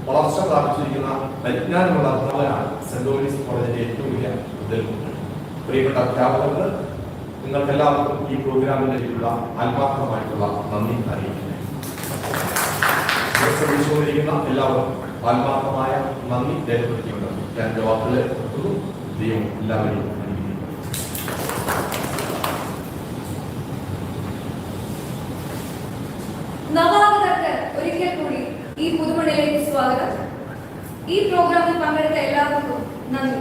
വളർച്ച പ്രാപിച്ചിരിക്കുന്ന പരിജ്ഞാനമുള്ള അധ്യാപകരാണ് സെന്റ് ജോർജ് കോളേജിന്റെ ഏറ്റവും വലിയ ഉദ്യോഗസ്ഥർ. പ്രിയപ്പെട്ട അധ്യാപകർക്ക്, നിങ്ങൾക്ക് എല്ലാവർക്കും ഈ പ്രോഗ്രാമിനുള്ള ആത്മാർത്ഥമായിട്ടുള്ള നന്ദി അറിയിക്കുന്നു. ശ്രമിച്ചുകൊണ്ടിരിക്കുന്ന എല്ലാവർക്കും ആത്മാർത്ഥമായ നന്ദി രേഖപ്പെടുത്തിക്കൊണ്ട് ഞാൻ എൻ്റെ വാക്കുകളെ നിർത്തുന്നു. ദൈവം എല്ലാവരെയും അനുഗ്രഹിക്കട്ടെ. നവാഗതർക്ക് ഒരിക്കൽ കൂടി ഈ പുതുമണിലേക്ക് സ്വാഗതം. ഈ പ്രോഗ്രാമിൽ പങ്കെടുത്ത എല്ലാവർക്കും നന്ദി.